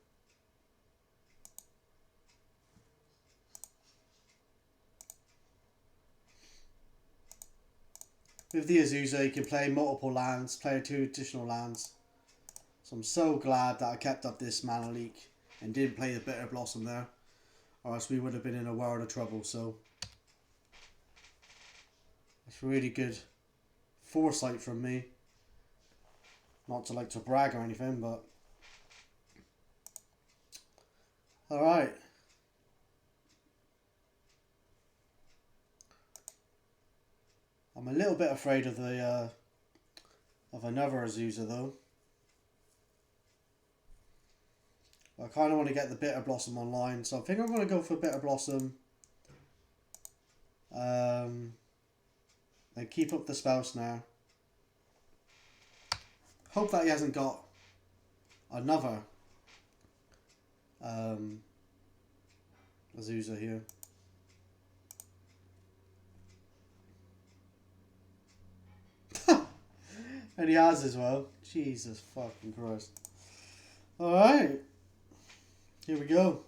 With the Azusa, you can play multiple lands, play 2 additional lands. So I'm so glad that I kept up this mana leak and didn't play the Bitter Blossom there, or else we would have been in a world of trouble. So it's really good foresight from me. Not to like to brag or anything, but alright. I'm a little bit afraid of the of another Azusa though. I kind of want to get the Bitter Blossom online, so I think I'm going to go for Bitter Blossom. And keep up the spell snare. Hope that he hasn't got another Azusa here. And he has as well. Jesus fucking Christ. Alright. Here we go.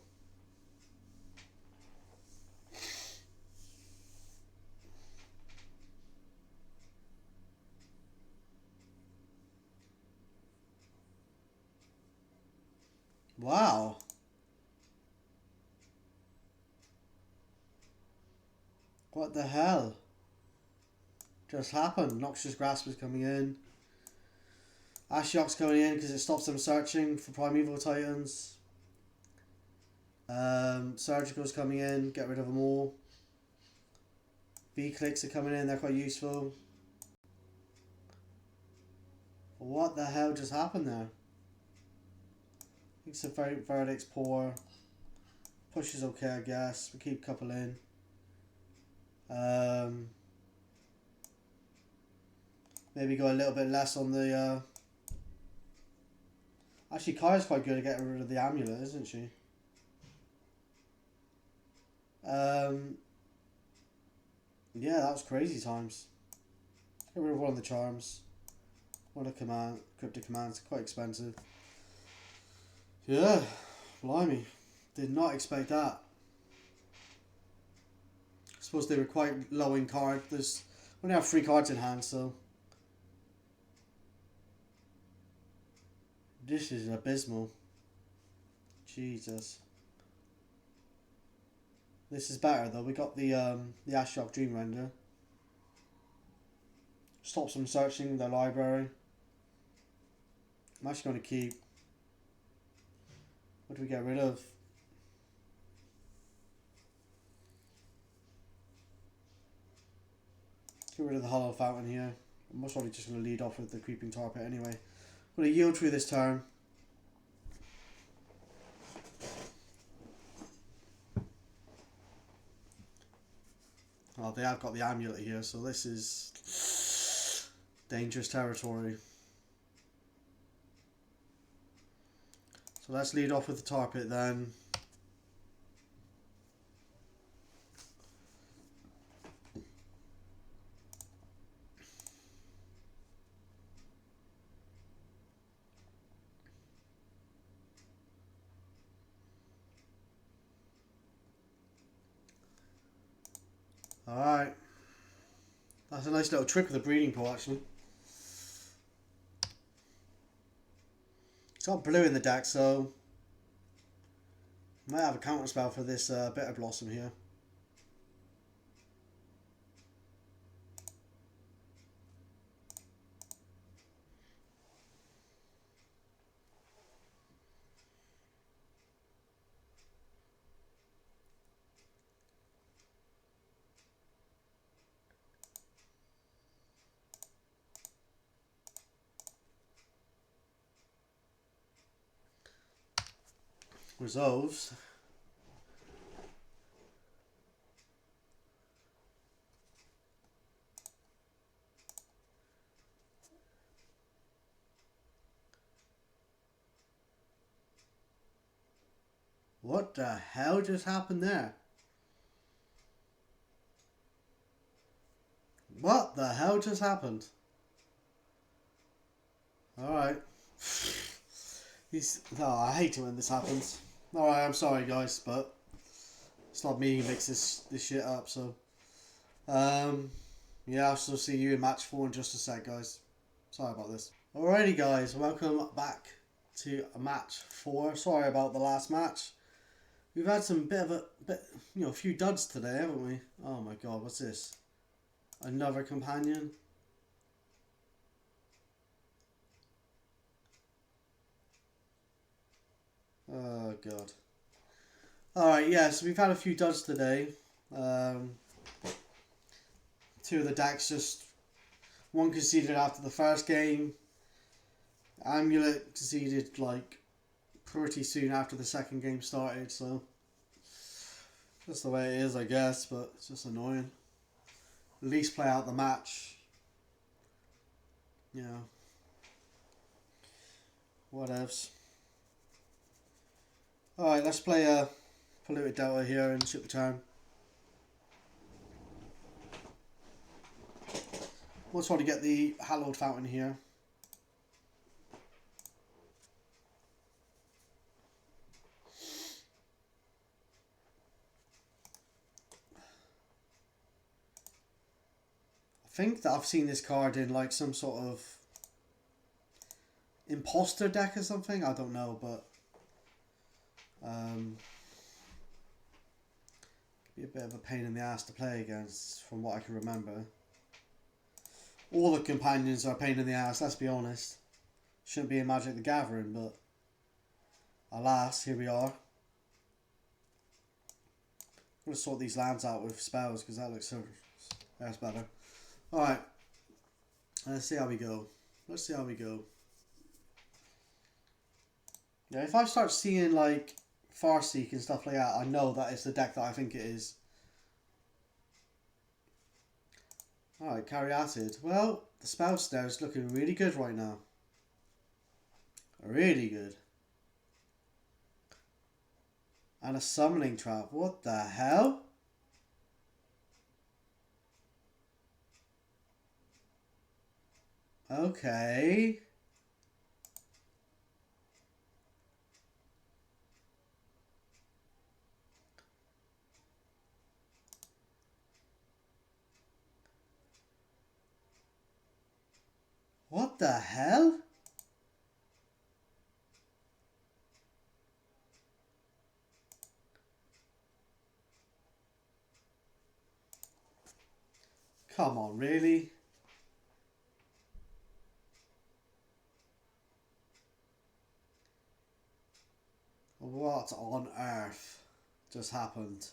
Wow. What the hell just happened? Noxious Grasp is coming in. Ashiok's coming in because it stops them searching for Primeval Titans. Surgical's coming in, get rid of them all. V-clicks are coming in, they're quite useful. What the hell just happened there? I think some Verdict's poor. Push is okay, I guess. We keep a couple in. Maybe go a little bit less on the... Actually, Kaya's quite good at getting rid of the amulet, isn't she? Yeah, that was crazy times. Get rid of one of the charms. One of the cryptic commands, quite expensive. Yeah, blimey. Did not expect that. I suppose they were quite low in card. There's only have 3 cards in hand, so this is abysmal. Jesus. This is better though. We got the Ashiok Dream Render. Stops them searching their library. I'm actually going to keep. What do we get rid of? get rid of the hollow fountain here. I'm most probably just going to lead off with the creeping tar pit anyway. I'm going to yield through this turn. Oh, they have got the amulet here, so this is dangerous territory. So let's lead off with the tar pit then. Alright. That's a nice little trick with the breeding pool, actually. It's got blue in the deck, so might have a counter spell for this Bitter Blossom here. Resolves. What the hell just happened there? What the hell just happened? Alright. Oh, I hate it when this happens. Alright, I'm sorry guys, but it's not me who makes this shit up, so yeah, I'll still see you in match 4 in just a sec, guys. Sorry about this. Alrighty guys, welcome back to match 4. Sorry about the last match. We've had some a few duds today, haven't we? Oh my god, what's this? Another companion? Oh god. Alright, yeah, so we've had a few duds today. Two of the decks just... One conceded after the first game. Amulet conceded like pretty soon after the second game started, so... That's the way it is, I guess, but it's just annoying. At least play out the match. You know. Whatevs. Alright, let's play a Polluted Delta here and ship the turn. We'll try to get the Hallowed Fountain here. I think that I've seen this card in like some sort of imposter deck or something. I don't know, but be a bit of a pain in the ass to play against, from what I can remember. All the companions are a pain in the ass, let's be honest. Shouldn't be in Magic the Gathering, but alas, here we are. I'm going to sort these lands out with spells because that looks so... That's better. Alright. Let's see how we go. Let's see how we go. Yeah, if I start seeing like Farseek and stuff like that, I know that it's the deck that I think it is. Alright, Caryatid. Well, the spell snare is looking really good right now. Really good. And a summoning trap. What the hell? Okay. What the hell? Come on, really? What on earth just happened?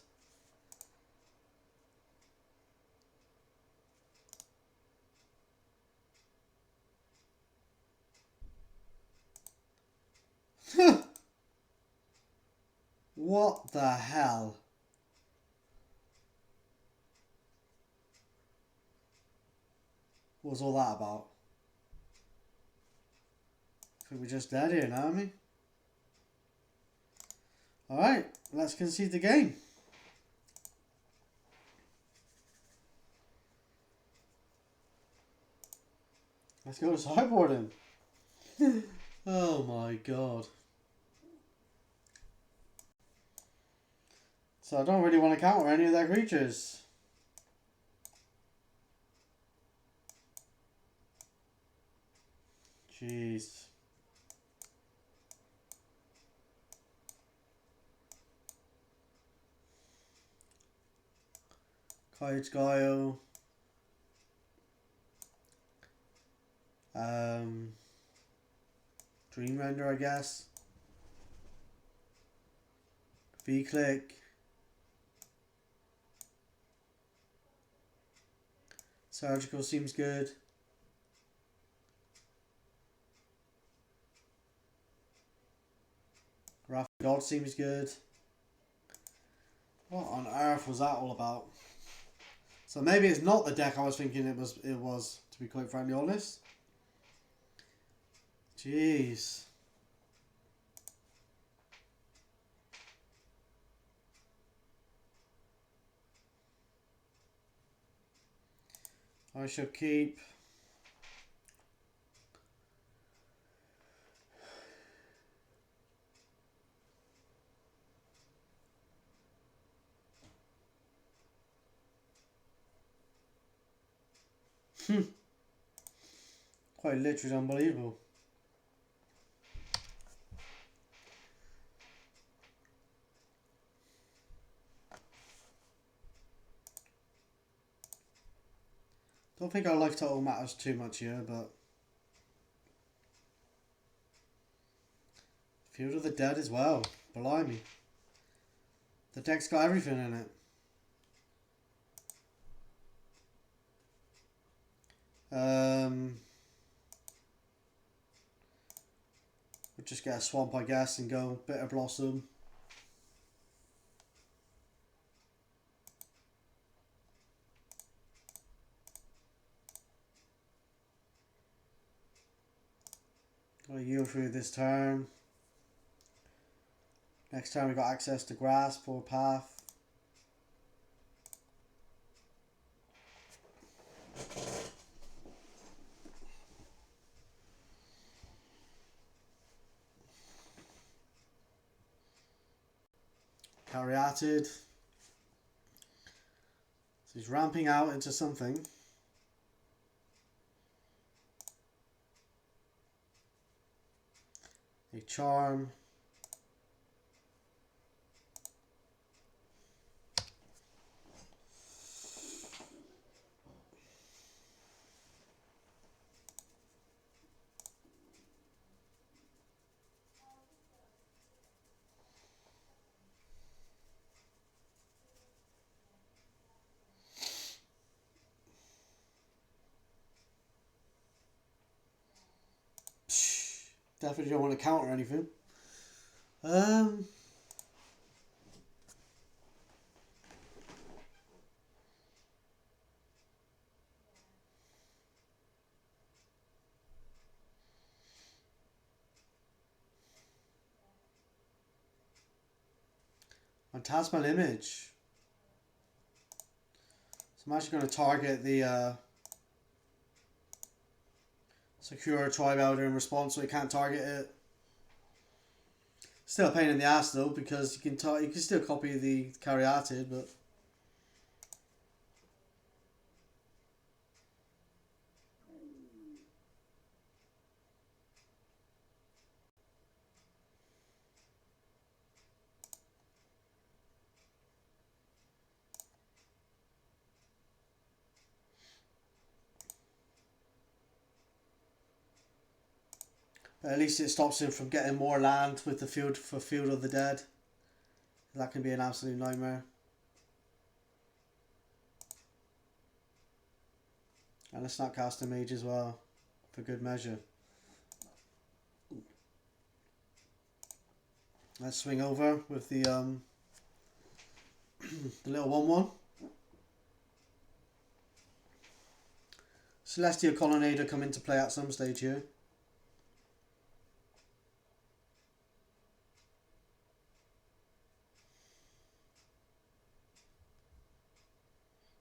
What the hell? What was all that about? I think we're just dead here now, aren't we? Alright, let's concede the game. Let's go to sideboarding. Oh my god. So I don't really want to counter any of their creatures. Jeez. Coyote's Guile. Dream Render, I guess. V-Click. Surgical seems good. Wrath of God seems good. What on earth was that all about? So maybe it's not the deck I was thinking it was, to be quite frankly honest. Jeez. I shall keep quite literally unbelievable. Don't think our life total matters too much here, but Field of the Dead as well. Blimey. The deck's got everything in it. We'll just get a swamp, I guess, and go Bitter Blossom. I'll yield through this turn. Next turn we got access to Grasp or Path. Caryatid. So he's ramping out into something. A Charm. Definitely don't want to counter anything. Phantasmal Image. So I'm actually going to target the Secure Tribe Elder in response, so he can't target it. Still a pain in the ass though, because you can still copy the Caryatid, but at least it stops him from getting more land with the Field of the Dead. That can be an absolute nightmare. And let's not cast a Mage as well, for good measure. Let's swing over with the the little 1/1. Celestial Colonnader come into play at some stage here.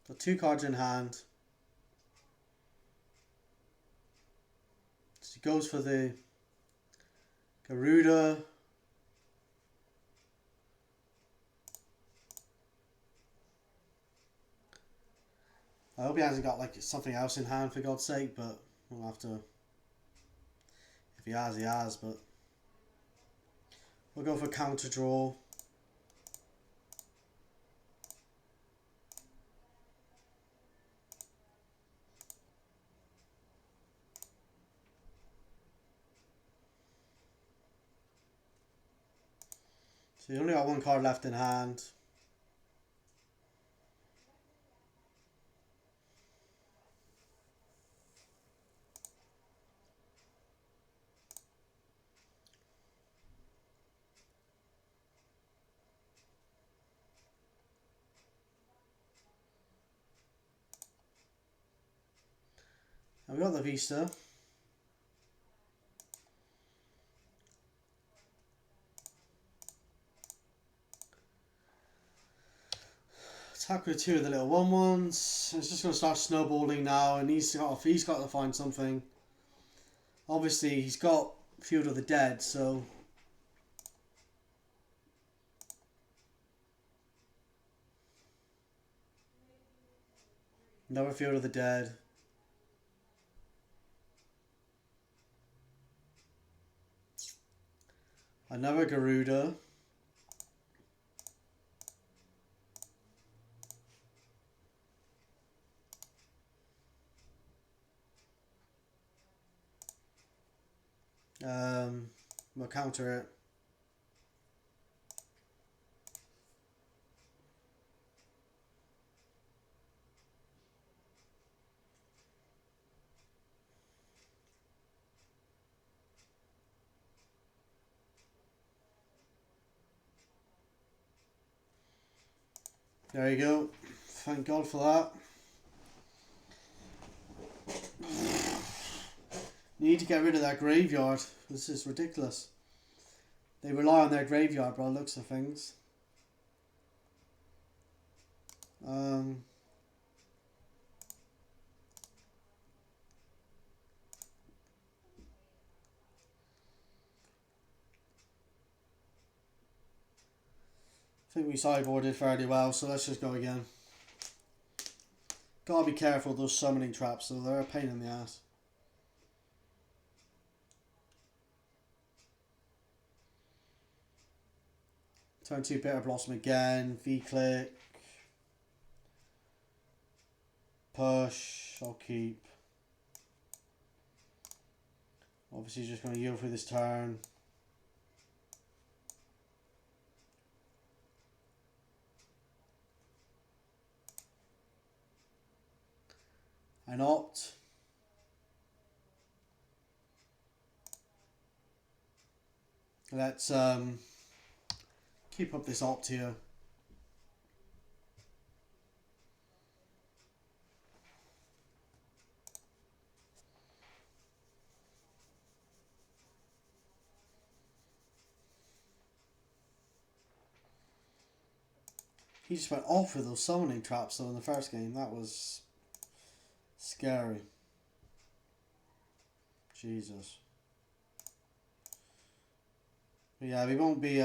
Got 2 cards in hand. So he goes for the Garuda. I hope he hasn't got like something else in hand, for God's sake, but we'll have to. If he has, he has, but we'll go for counter draw. So you only got 1 card left in hand. And we got the Vista. Attack with 2 of the little 1/1s. It's just going to start snowballing now, and he's got to find something. Obviously, he's got Field of the Dead, so another Field of the Dead. Another Garuda. We'll counter it. There you go. Thank God for that. Need to get rid of that graveyard. This is ridiculous. They rely on their graveyard by the looks of things. I think we sideboarded fairly well, so let's just go again. Gotta be careful of those summoning traps, though. They're a pain in the ass. Turn 2 Bitter Blossom again. V-click. Push. I'll keep. Obviously just going to yield through this turn. And opt. Let's keep up this opt here. He just went off with those summoning traps though in the first game. That was scary. Jesus. But yeah, we won't be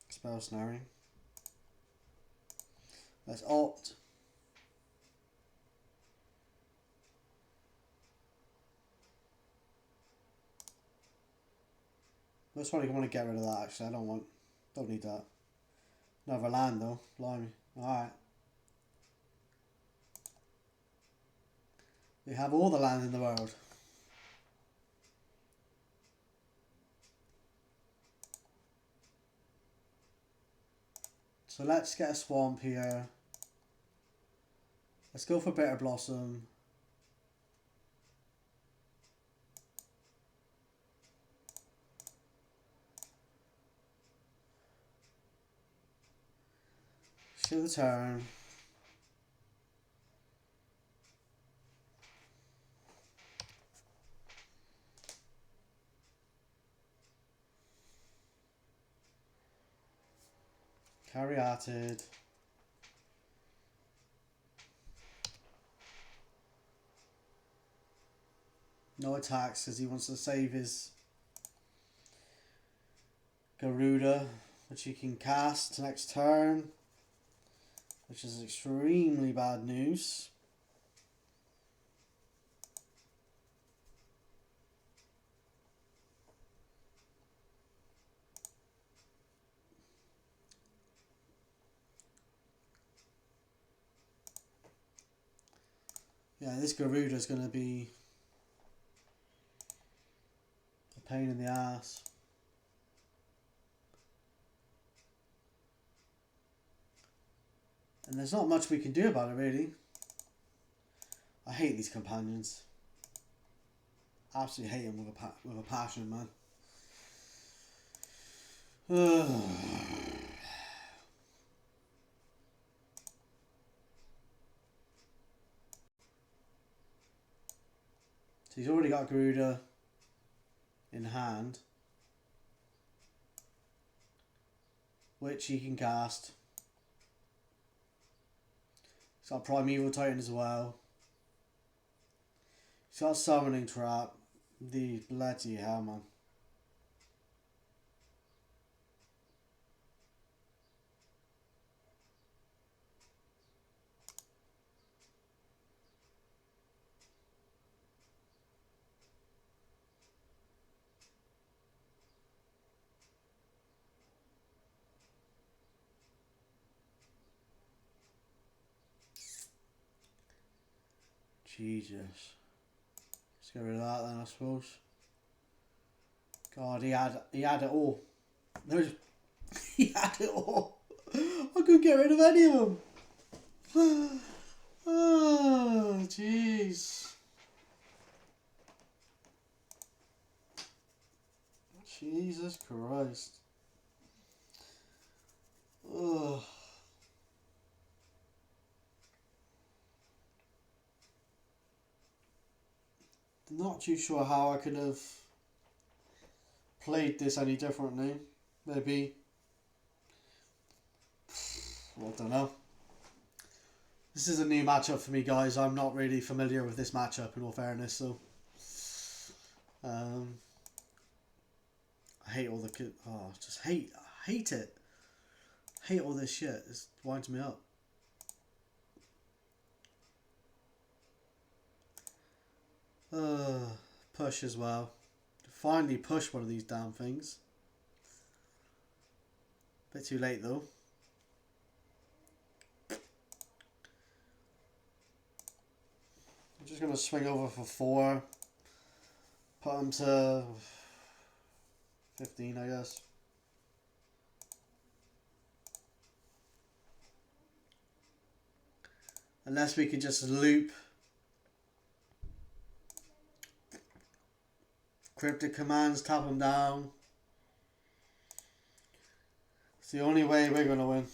spell snaring. Let's opt. Let's probably want to get rid of that actually. Don't need that. Another land though. Blimey. Alright. We have all the land in the world. So let's get a swamp here. Let's go for Bitter Blossom. To the turn. Caryatid. No attacks because he wants to save his Garuda, which he can cast next turn, which is extremely bad news. Yeah, this Garuda is going to be a pain in the ass. And there's not much we can do about it, really. I hate these companions. Absolutely hate them with a passion, man. So he's already got Garuda in hand, which he can cast. He's got Primeval Titan as well. He's got Summoning Trap. The bloody hell, man. Jesus. Let's get rid of that then, I suppose. God, he had it all. He had it all. I couldn't get rid of any of them. Oh, jeez. Jesus Christ. Ugh. Not too sure how I could have played this any differently. Maybe. I don't know. This is a new matchup for me, guys. I'm not really familiar with this matchup, in all fairness. So, I hate all the just hate it. Hate all this shit. It winds me up. Push as well. Finally push one of these damn things. Bit too late though. I'm just going to swing over for 4. Put him to 15, I guess. Unless we can just loop cryptic commands, tap them down. It's the only way we're going to win.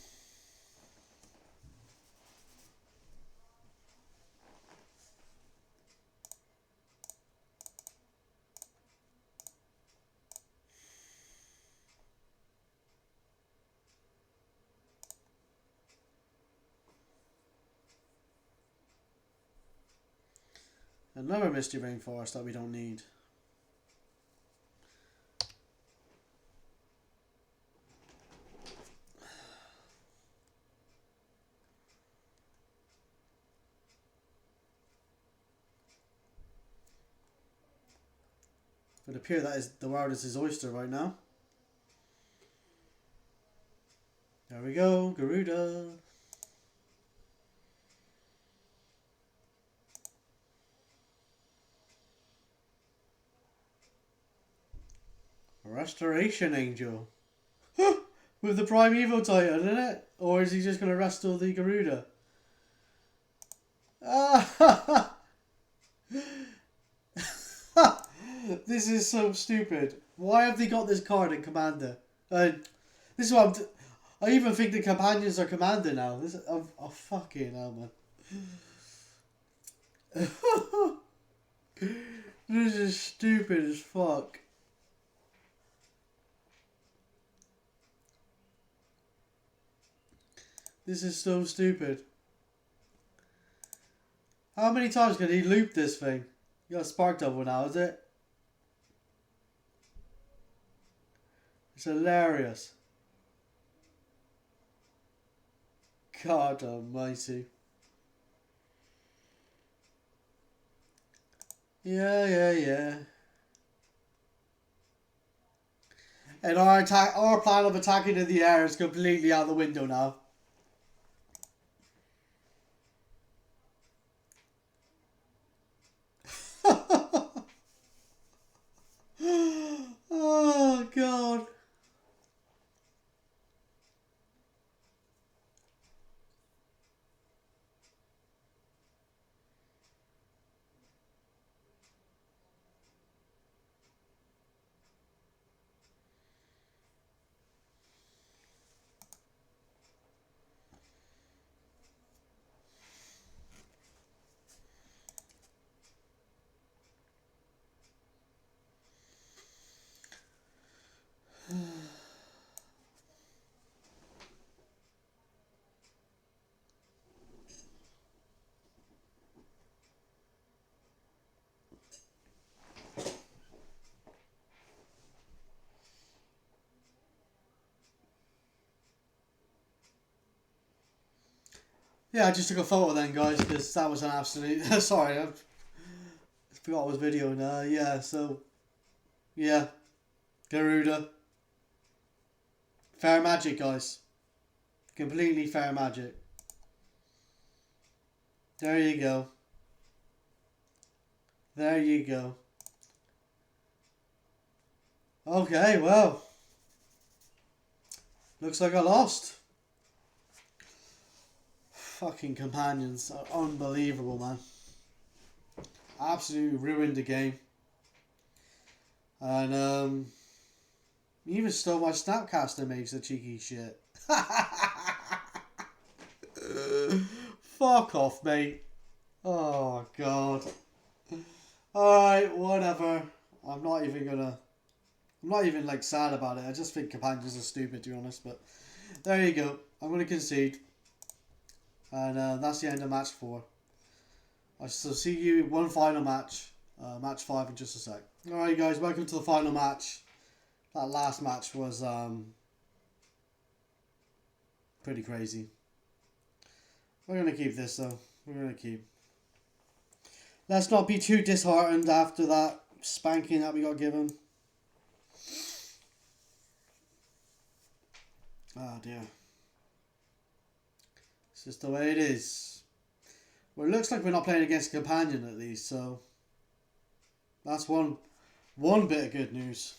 Another Misty Rainforest that we don't need. It would appear that the world is his oyster right now. There we go, Garuda. Restoration Angel. With the Primeval Titan, isn't it? Or is he just going to restore the Garuda? This is so stupid. Why have they got this card in Commander? This is what I even think the companions are commander now. This oh fucking hell, man. This is stupid as fuck. This is so stupid. How many times can he loop this thing? You got a spark double now, is it? It's hilarious. God almighty. Yeah. And our plan of attacking in the air is completely out the window now. Oh God. Yeah, I just took a photo then, guys, because that was an absolute... Sorry, I forgot I was videoing. Yeah, so... Yeah. Garuda. Fair magic, guys. Completely fair magic. There you go. There you go. Okay, well. Looks like I lost. Fucking companions are unbelievable, man. Absolutely ruined the game. And even stole my Snapcaster makes a cheeky shit. Fuck off, mate. Oh God. Alright, whatever. I'm not even like sad about it. I just think companions are stupid, to be honest. But there you go. I'm gonna concede. And that's the end of match 4. I shall see you one final match. Match 5 in just a sec. Alright guys, welcome to the final match. That last match was pretty crazy. We're going to keep this though. We're going to keep. Let's not be too disheartened after that spanking that we got given. Oh dear. It's just the way it is. Well, it looks like we're not playing against a companion at least, so that's one bit of good news.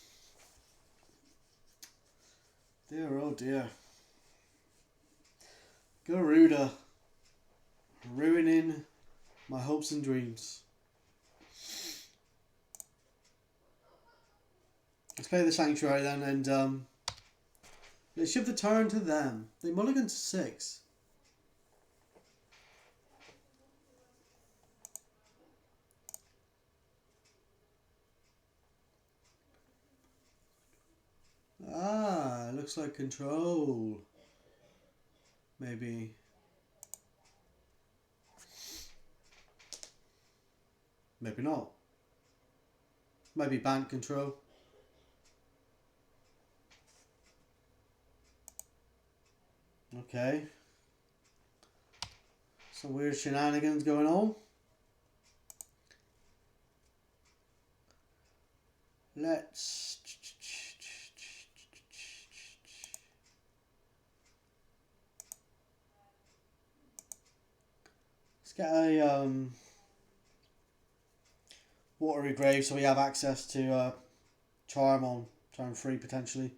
Dear, oh dear. Garuda. Ruining my hopes and dreams. Let's play the Sanctuary then, and let's shift the turn to them. They mulligan to 6. Ah, looks like control. Maybe. Maybe not. Maybe Bant Control. Okay. Some weird shenanigans going on. Let's get a watery grave so we have access to charm on turn 3 potentially.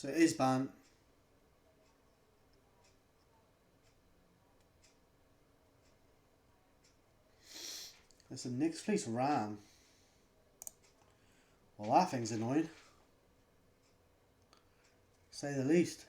So it is Bant. It's a Nyx Fleece Ram. Well, that thing's annoying. Say the least.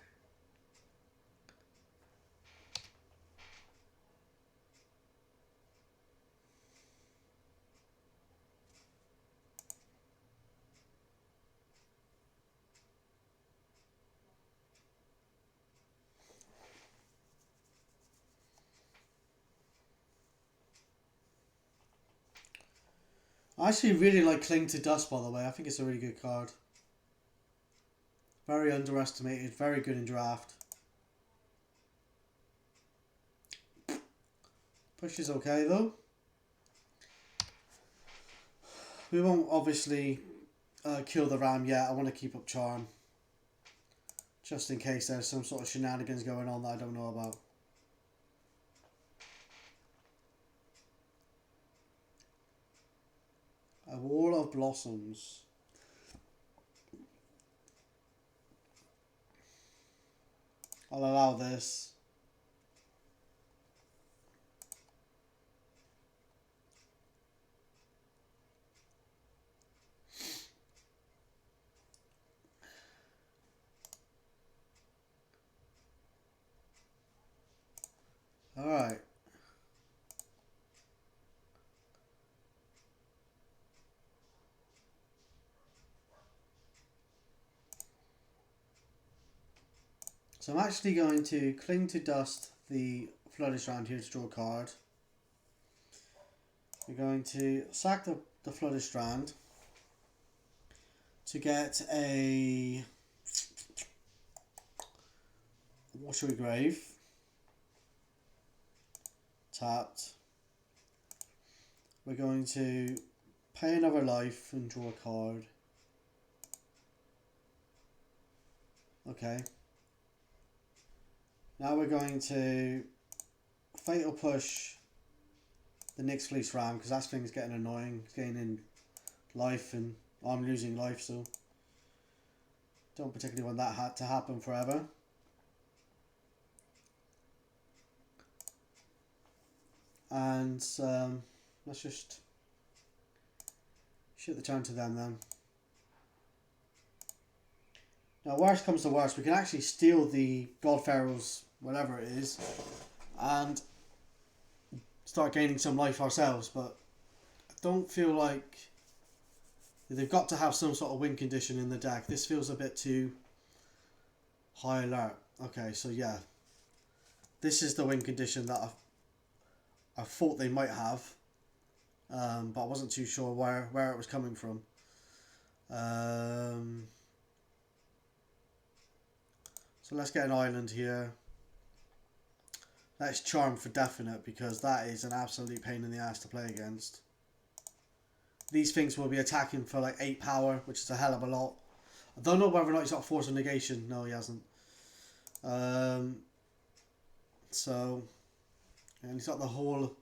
I actually really like Cling to Dust, by the way. I think it's a really good card. Very underestimated, very good in draft. Push is okay though. We won't obviously kill the Ram yet. I want to keep up Charm. Just in case there's some sort of shenanigans going on that I don't know about. A Wall of Blossoms. I'll allow this. Alright. So I'm actually going to Cling to Dust the Flooded Strand here to draw a card. We're going to sack the Flooded Strand to get a Watery Grave. Tapped. We're going to pay another life and draw a card. Okay. Now we're going to Fatal Push the Nyx Fleece Ram because that thing's getting annoying. It's gaining life and I'm losing life, so don't particularly want that to happen forever. And let's just shoot the turn to them then. Now, worst comes to worst, we can actually steal the God Pharaoh's, whatever it is, and start gaining some life ourselves, but I don't feel like they've got to have some sort of win condition in the deck. This feels a bit too high alert. Okay, so yeah. This is the win condition that I thought they might have, but I wasn't too sure where it was coming from. So let's get an island here. Let's Charm for definite because that is an absolute pain in the ass to play against. These things will be attacking for like 8 power, which is a hell of a lot. I don't know whether or not he's got Force of Negation. No, he hasn't. So, and he's got the whole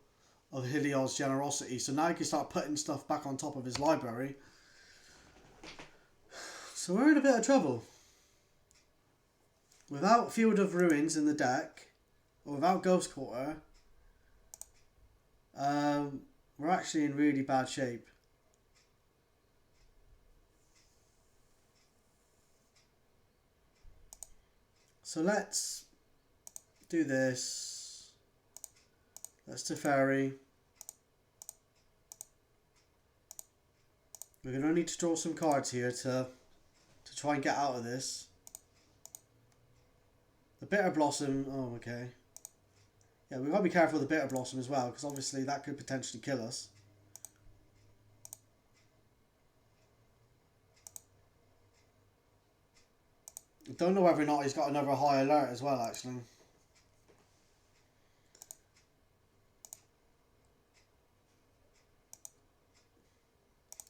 of Helios Generosity. So now he can start putting stuff back on top of his library. So we're in a bit of trouble. Without Field of Ruins in the deck, or without Ghost Quarter, we're actually in really bad shape. So let's do this. Let's Teferi. We're going to need to draw some cards here to try and get out of this. The Bitter Blossom, oh okay. Yeah, we've got to be careful with the Bitter Blossom as well, because obviously that could potentially kill us. I don't know whether or not he's got another high alert as well, actually.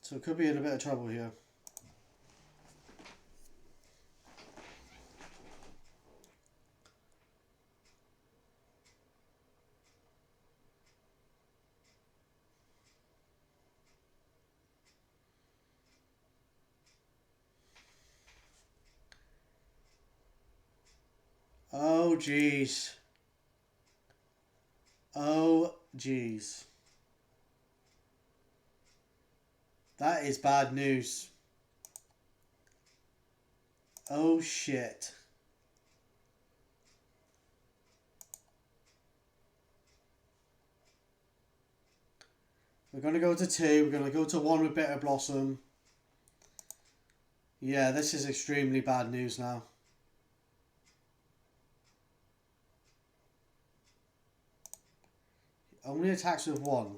So it could be in a bit of trouble here. Oh, jeez. Oh, jeez. That is bad news. Oh, shit. We're going to go to 2. We're going to go to 1 with Bitter Blossom. Yeah, this is extremely bad news now. Only attacks with 1.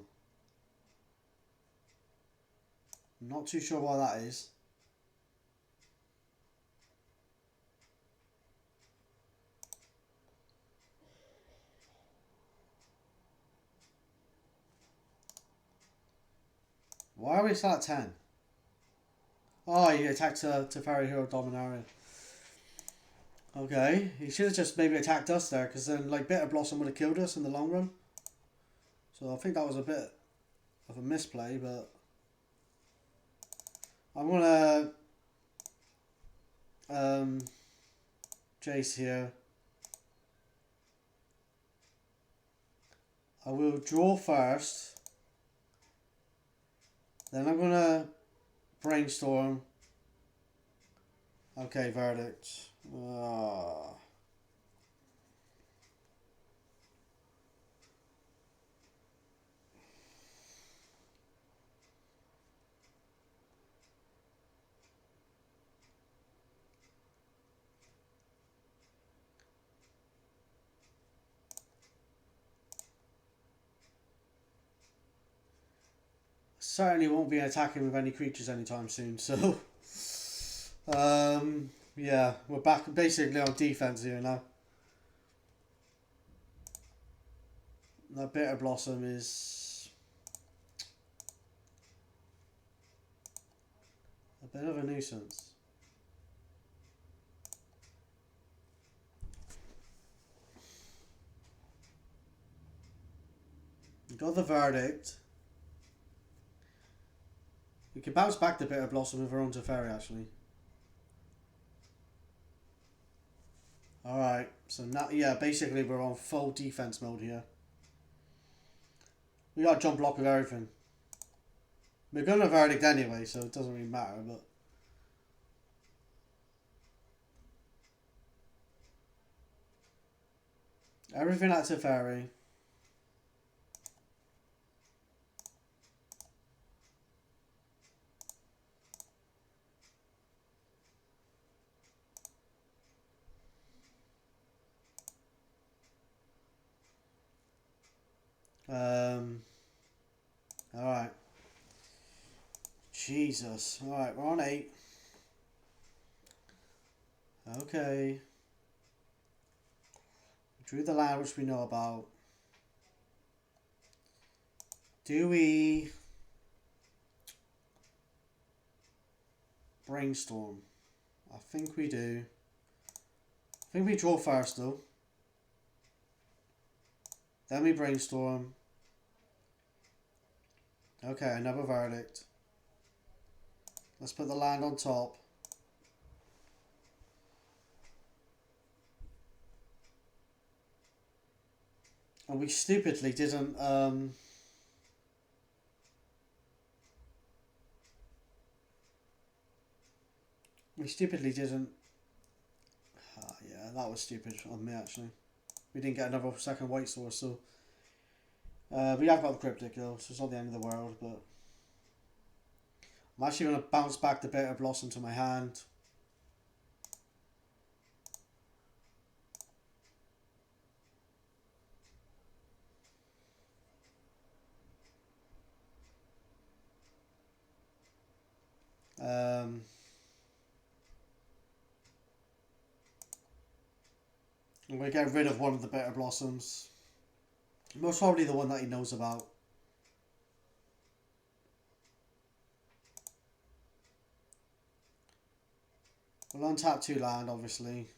Not too sure why that is. Why are we still at 10? Oh, he attacked Teferi Hero Dominaria. Okay, he should have just maybe attacked us there, because then like Bitter Blossom would have killed us in the long run. So I think that was a bit of a misplay, but I'm gonna Jace here. I will draw first. Then I'm gonna brainstorm. Okay, verdict. Certainly won't be attacking with any creatures anytime soon, so yeah, we're back basically on defense here now. That Bitter Blossom is a bit of a nuisance. We got the verdict. We can bounce back the Bitter Blossom with our own Teferi, actually. Alright, so now, yeah, basically we're on full defense mode here. We got jump block with everything. We're going to verdict anyway, so it doesn't really matter, but... Everything at Teferi. Alright. Jesus. Alright, we're on 8. Okay. Drew the land, which we know about. Do we brainstorm? I think we do. I think we draw first though. Then we brainstorm. Okay, another verdict. Let's put the land on top. And we stupidly didn't yeah, that was stupid on me actually. We didn't get another second white source, so we have got the Cryptic though, so it's not the end of the world, but I'm actually going to bounce back the Bitter Blossom to my hand. I'm going to get rid of one of the Bitter Blossoms. Most probably the one that he knows about. We'll untap 2 land, obviously.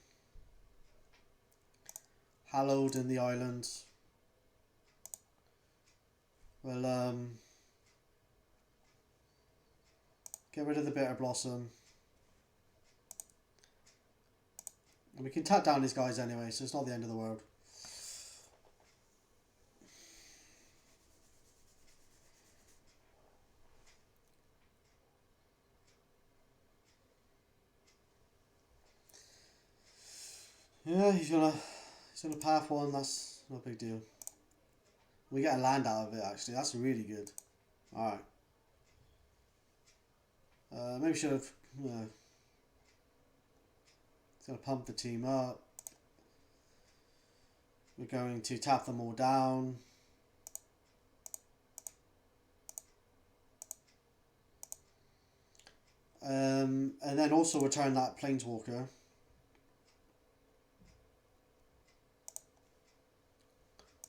Hallowed in the islands. We'll get rid of the Bitter Blossom. And we can tap down these guys anyway, so it's not the end of the world. Yeah, he's gonna path one, that's not a big deal. We get a land out of it actually, that's really good. Alright. Maybe should have it's gonna pump the team up. We're going to tap them all down. And then also return that planeswalker.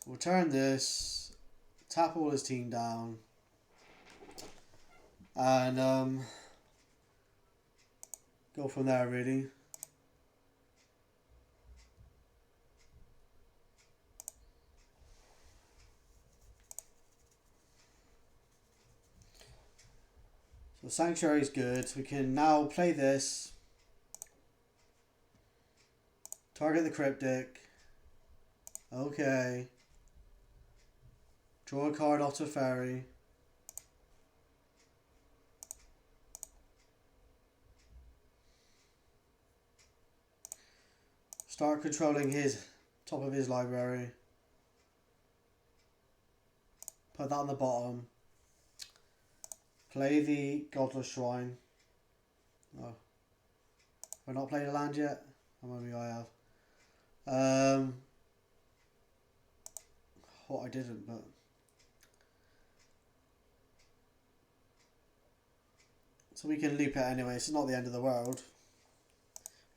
Return this, tap all his team down, and go from there really. So Sanctuary is good. We can now play this. Target the Cryptic. Okay. Draw a card off to Fairy. Start controlling his top of his library. Put that on the bottom. Play the Godless Shrine. Oh. We're not playing a land yet? Or maybe I have. What I didn't, but... So we can loop it anyway, it's not the end of the world.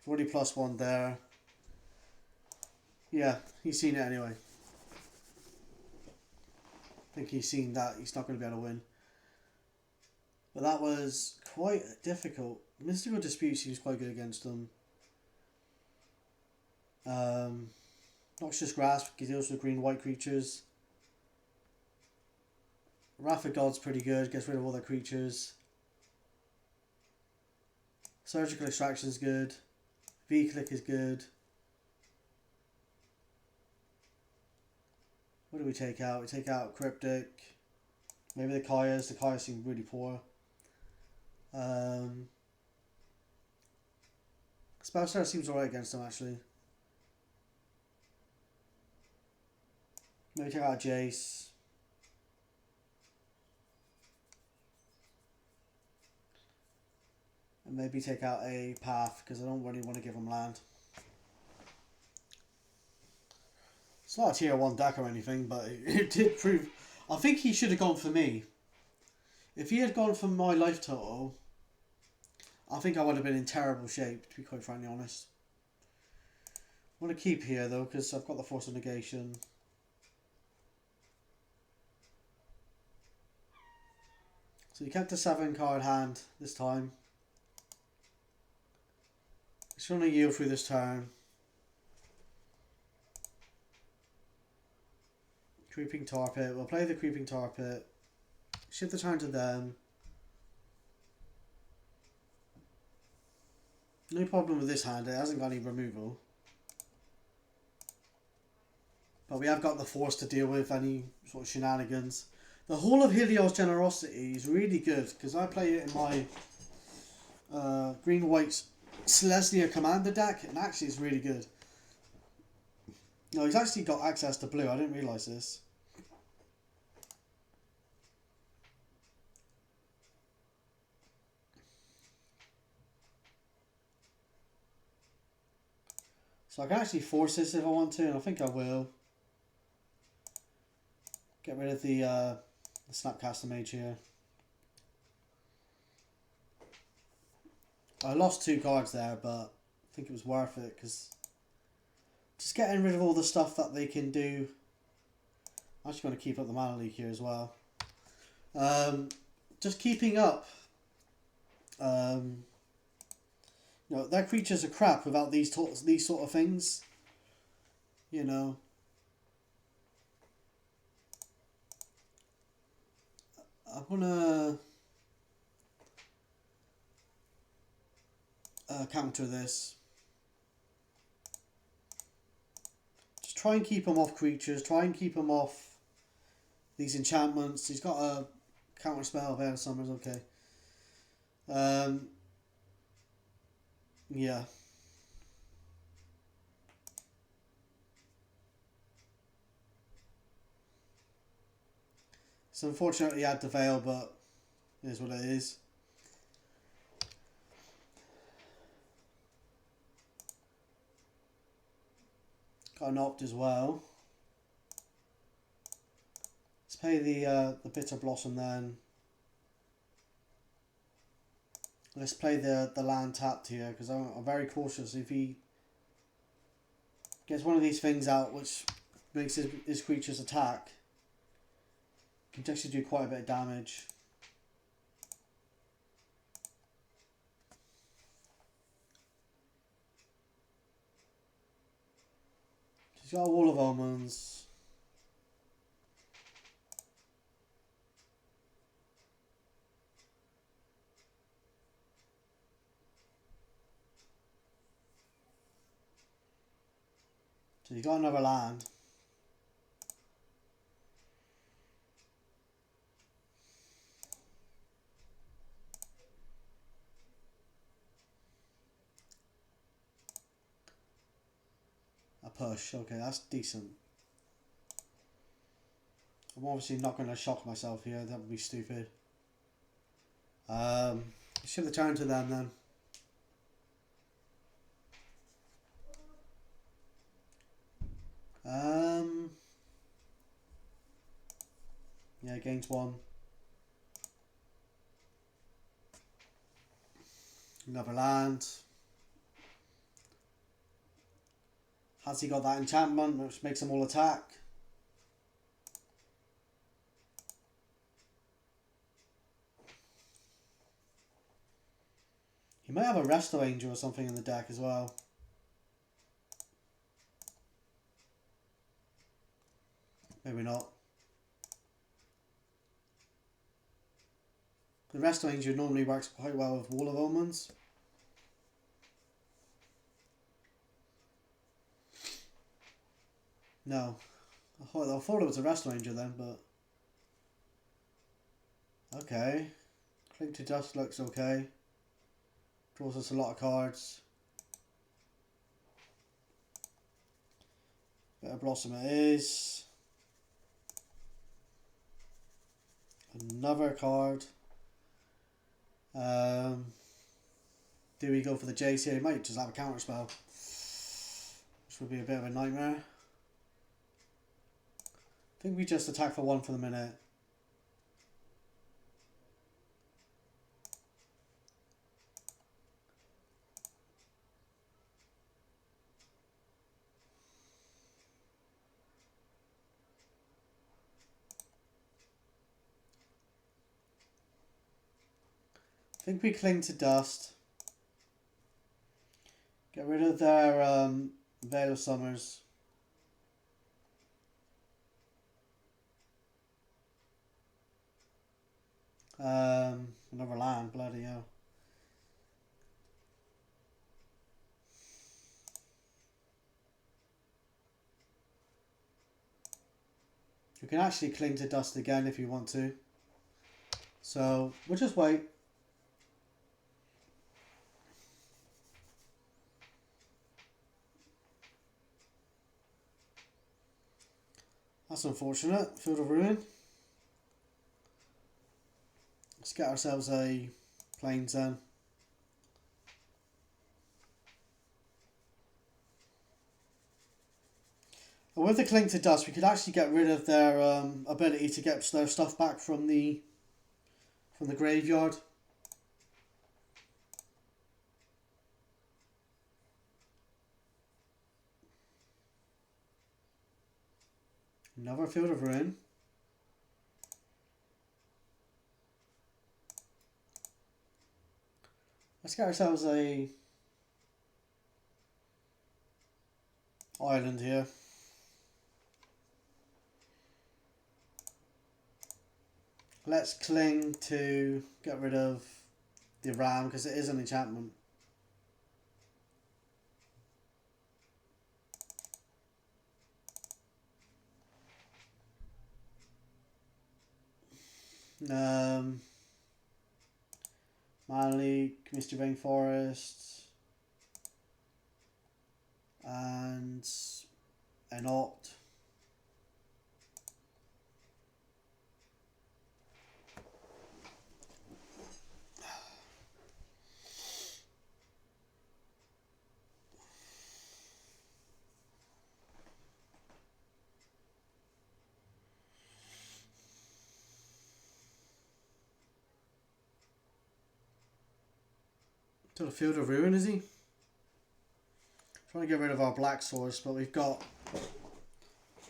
We've already +1 there. Yeah, he's seen it anyway. I think he's seen that he's not going to be able to win. But that was quite difficult. Mystical Dispute seems quite good against them. Noxious Grasp, he deals with green-white creatures. Wrath of God's pretty good, gets rid of all their creatures. Surgical Extraction is good. V-Click is good. What do we take out? We take out Cryptic. Maybe the Kayas. The Kayas seem really poor. Spellstar seems alright against them actually. Maybe take out Jace. And maybe take out a Path because I don't really want to give him land. It's not a tier 1 deck or anything, but it did prove... I think he should have gone for me. If he had gone for my life total, I think I would have been in terrible shape, to be quite frankly honest. I want to keep here though, because I've got the Force of Negation. So he kept a 7 card hand this time. He's going to yield through this turn. Creeping Tar Pit. We'll play the Creeping Tar Pit. Shift the turn to them. No problem with this hand. It hasn't got any removal. But we have got the Force to deal with any sort of shenanigans. The Hall of Helios Generosity is really good because I play it in my green-white Celestia Commander deck, and actually it's really good. No, he's actually got access to blue. I didn't realise this. So I can actually force this if I want to, and I think I will. Get rid of the Snapcaster Mage here. I lost 2 cards there, but I think it was worth it because just getting rid of all the stuff that they can do. I'm actually going to keep up the Mana Leak here as well. Just keeping up. You know, their creatures are crap without these sort of things. You know. I'm gonna counter this. try and keep him off creatures, try and keep him off these enchantments. He's got a counter spell of Air Summers, okay. Yeah. So unfortunately he had to fail, but it is what it is. Got an opt as well. Let's pay the Bitter Blossom then. Let's play the land tapped here, because I'm very cautious. If he gets one of these things out which makes his creatures attack, he can actually do quite a bit of damage. He's got a Wall of Omens. So you got another land. A push, okay, that's decent. I'm obviously not going to shock myself here, that would be stupid. Shift the turn to them then. Yeah, gains one. Another land. Has he got that enchantment which makes them all attack? He might have a Resto Angel or something in the deck as well. Maybe not. The Resto Angel normally works quite well with Wall of Omens. No. I thought it was a Resto Angel then, but... Okay. Cling to Dust looks okay. Draws us a lot of cards. Bitter Blossom it is. Another card. Do we go for the Jace here? He might just have a counter spell, which would be a bit of a nightmare. I think we just attack for one for the minute. I think we cling to Dust. Get rid of their Veil of Summers. Another land, bloody hell. You can actually cling to Dust again if you want to. So we'll just wait. That's unfortunate. Field of Ruin. Let's get ourselves a Plains then. And with the Cling to Dust, we could actually get rid of their ability to get their stuff back from the graveyard. Another Field of Ruin. Let's get ourselves a island here. Let's cling to get rid of the ram because it is an enchantment. Manly, Misty Rainforest, and an Opt. To the Field of Ruin, is he? Trying to get rid of our black source, but we've got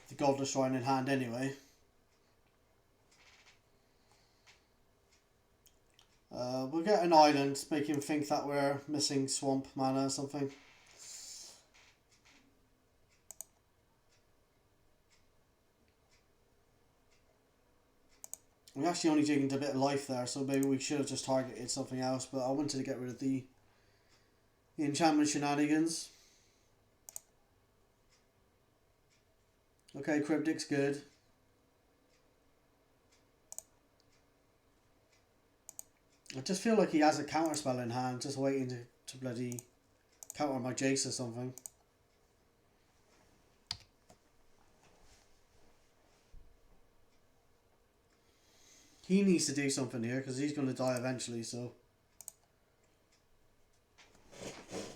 the Godless Shrine in hand anyway. We'll get an island, make him think that we're missing swamp mana or something. We actually only gained a bit of life there, so maybe we should have just targeted something else, but I wanted to get rid of the enchantment shenanigans. Okay, Cryptic's good. I just feel like he has a counterspell in hand, just waiting to bloody counter my Jace or something. He needs to do something here because he's going to die eventually. So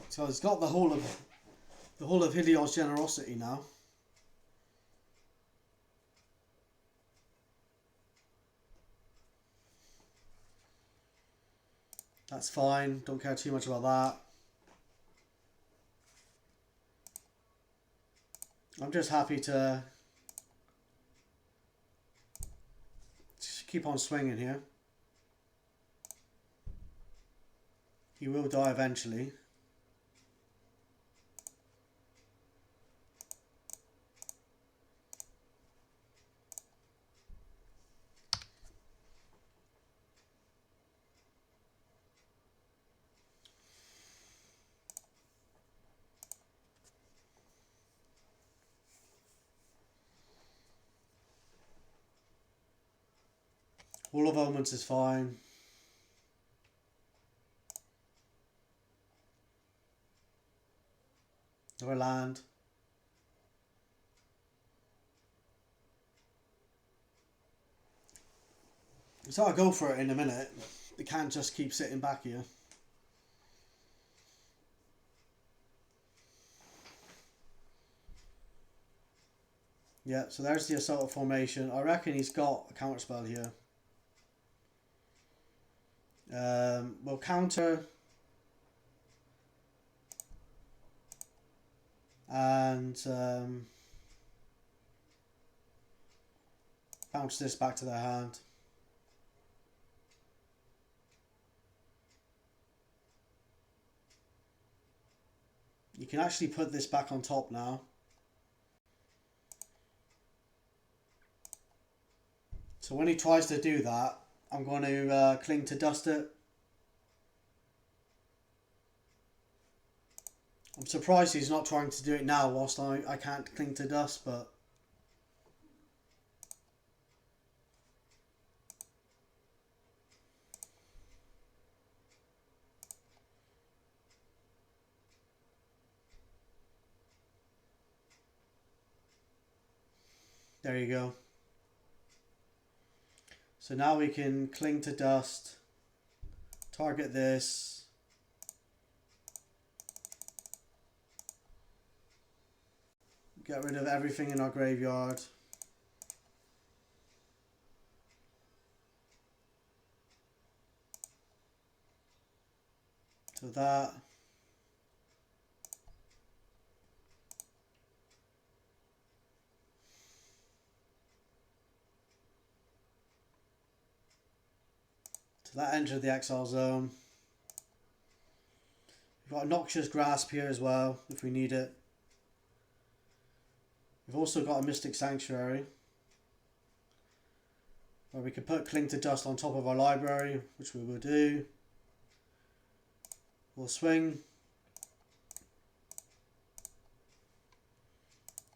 he's got the whole of Helios Generosity now. That's fine. Don't care too much about that. I'm just happy to just keep on swinging here. He will die eventually. Wall of Omens is fine. Another land. So I'll go for it in a minute. We can't just keep sitting back here. Yeah, so there's the Assault formation. I reckon he's got a counterspell here. We'll counter and bounce this back to their hand. You can actually put this back on top now. So when he tries to do that, I'm going to Cling to Dust it. I'm surprised he's not trying to do it now whilst I can't Cling to Dust, but there you go. So now we can Cling to Dust, target this, get rid of everything in our graveyard. So that. That entered the exile zone. We've got a Noxious Grasp here as well, if we need it. We've also got a Mystic Sanctuary, where we can put Cling to Dust on top of our library, which we will do. We'll swing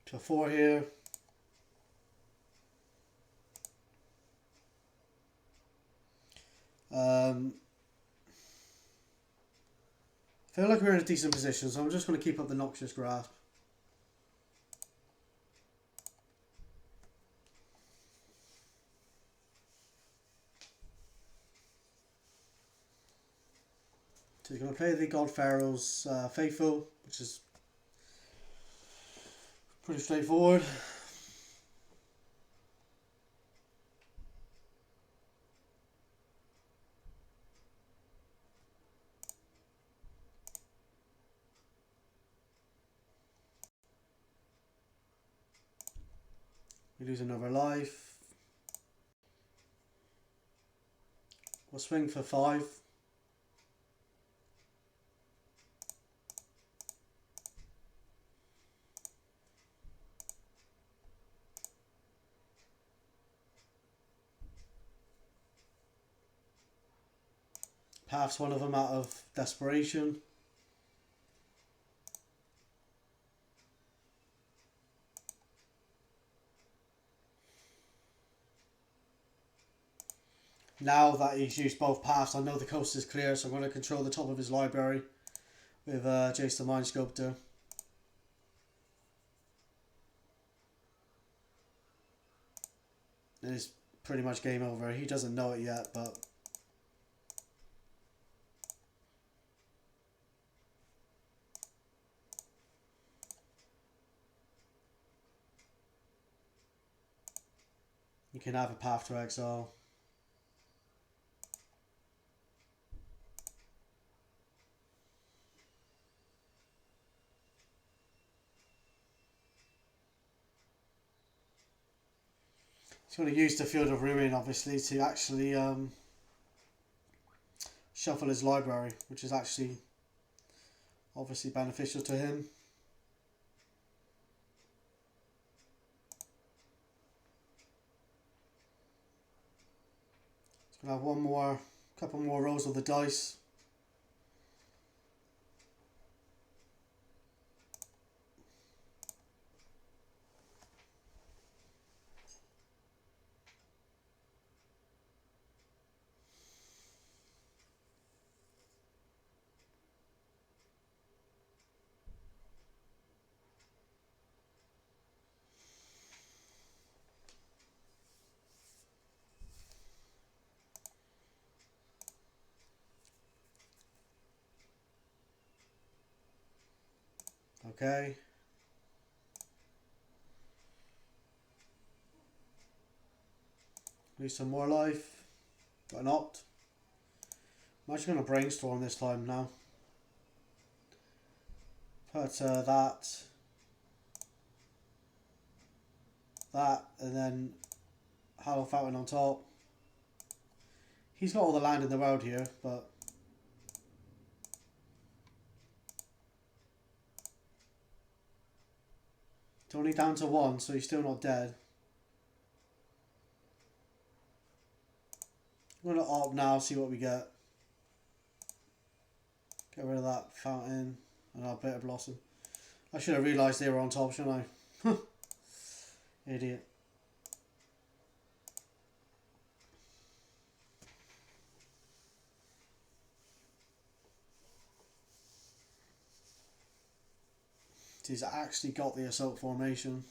to a 4 here. Feel like we're in a decent position, so I'm just going to keep up the Noxious Grasp. So he's going to play the God Pharaoh's Faithful, which is pretty straightforward. We lose another life. We'll swing for 5. Paths one of them out of desperation. Now that he's used both paths, I know the coast is clear, so I'm going to control the top of his library with Jace the Mind Sculptor. And it's pretty much game over. He doesn't know it yet, but you can have a path to exile. He's going to use the Field of Ruin, obviously, to actually shuffle his library, which is actually obviously beneficial to him. He's going to have couple more rolls of the dice. Okay. Lose some more life. Got an opt. I'm actually going to brainstorm this time now. Put that, and then Hollow Fountain on top. He's got all the land in the world here, but it's only down to 1, so he's still not dead. I'm going to opt now, see what we get. Get rid of that fountain and our Bitter Blossom. I should have realised they were on top, shouldn't I? Idiot. He's actually got the assault formation.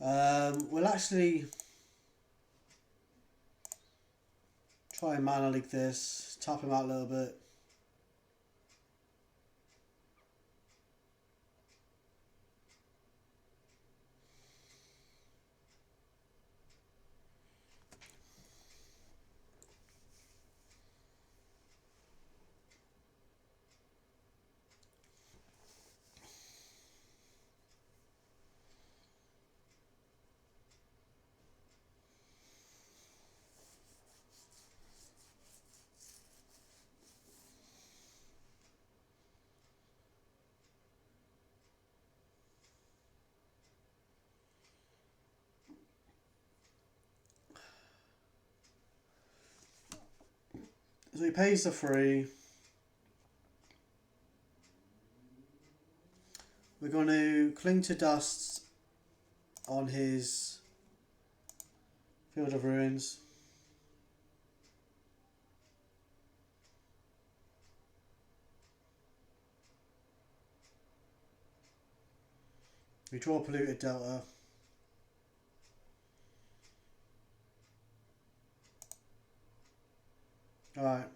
We'll actually try and mana leak this, tap him out a little bit. So he pays the 3. We're going to cling to dust on his Field of Ruins. We draw Polluted Delta. Alright.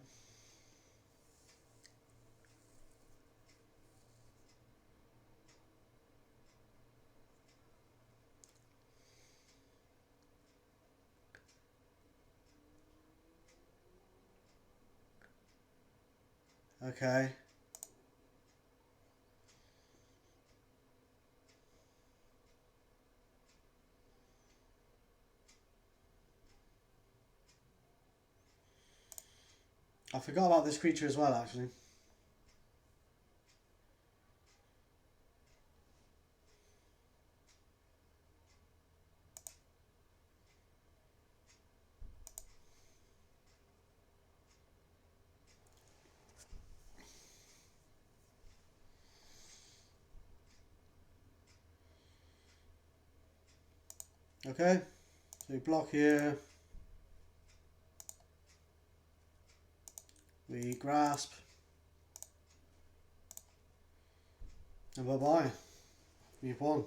Okay. I forgot about this creature as well, actually. Okay, so we block here. We grasp. And bye-bye. We've won.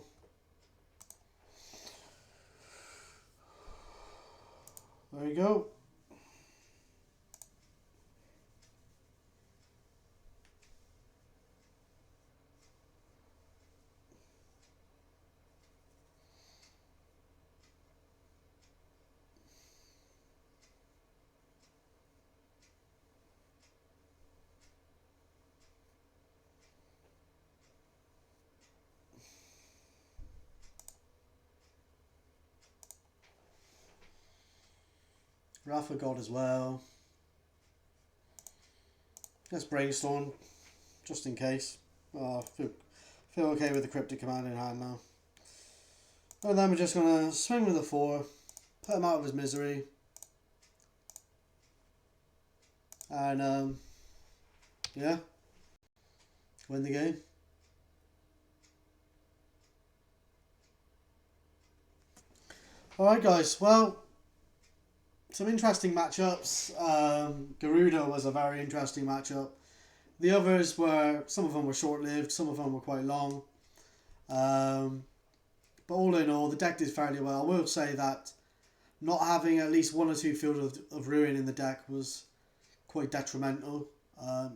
There you go. Wrath of God as well. Let's brainstorm, just in case. Feel okay with the Cryptic Command in hand now. And then we're just going to swing with the 4, put him out of his misery. And, yeah, win the game. Alright guys, well, some interesting matchups. Garuda was a very interesting matchup. The others were, some of them were short-lived, some of them were quite long. But all in all, the deck did fairly well. I will say that not having at least 1 or 2 Field of Ruin in the deck was quite detrimental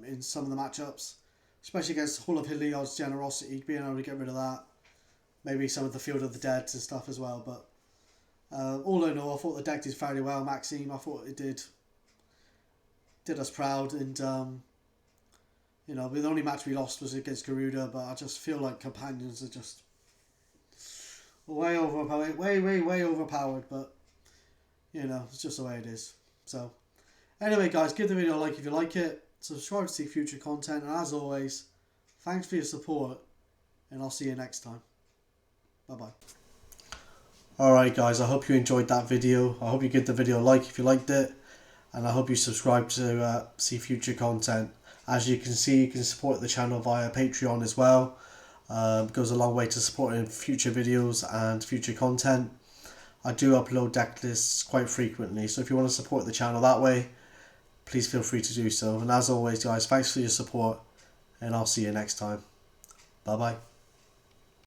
in some of the matchups. Especially against Hall of Heliod's Generosity, being able to get rid of that. Maybe some of the Field of the Dead and stuff as well, but all in all, I thought the deck did fairly well, Maxime. I thought it did us proud, and you know, the only match we lost was against Garuda, but I just feel like companions are just way overpowered, way overpowered. But you know, it's just the way it is. So anyway, guys, give the video a like if you like it. Subscribe to see future content, and as always, thanks for your support, and I'll see you next time. Bye bye. Alright guys, I hope you enjoyed that video. I hope you give the video a like if you liked it. And I hope you subscribe to see future content. As you can see, you can support the channel via Patreon as well. It goes a long way to supporting future videos and future content. I do upload deck lists quite frequently. So if you want to support the channel that way, please feel free to do so. And as always guys, thanks for your support. And I'll see you next time. Bye bye.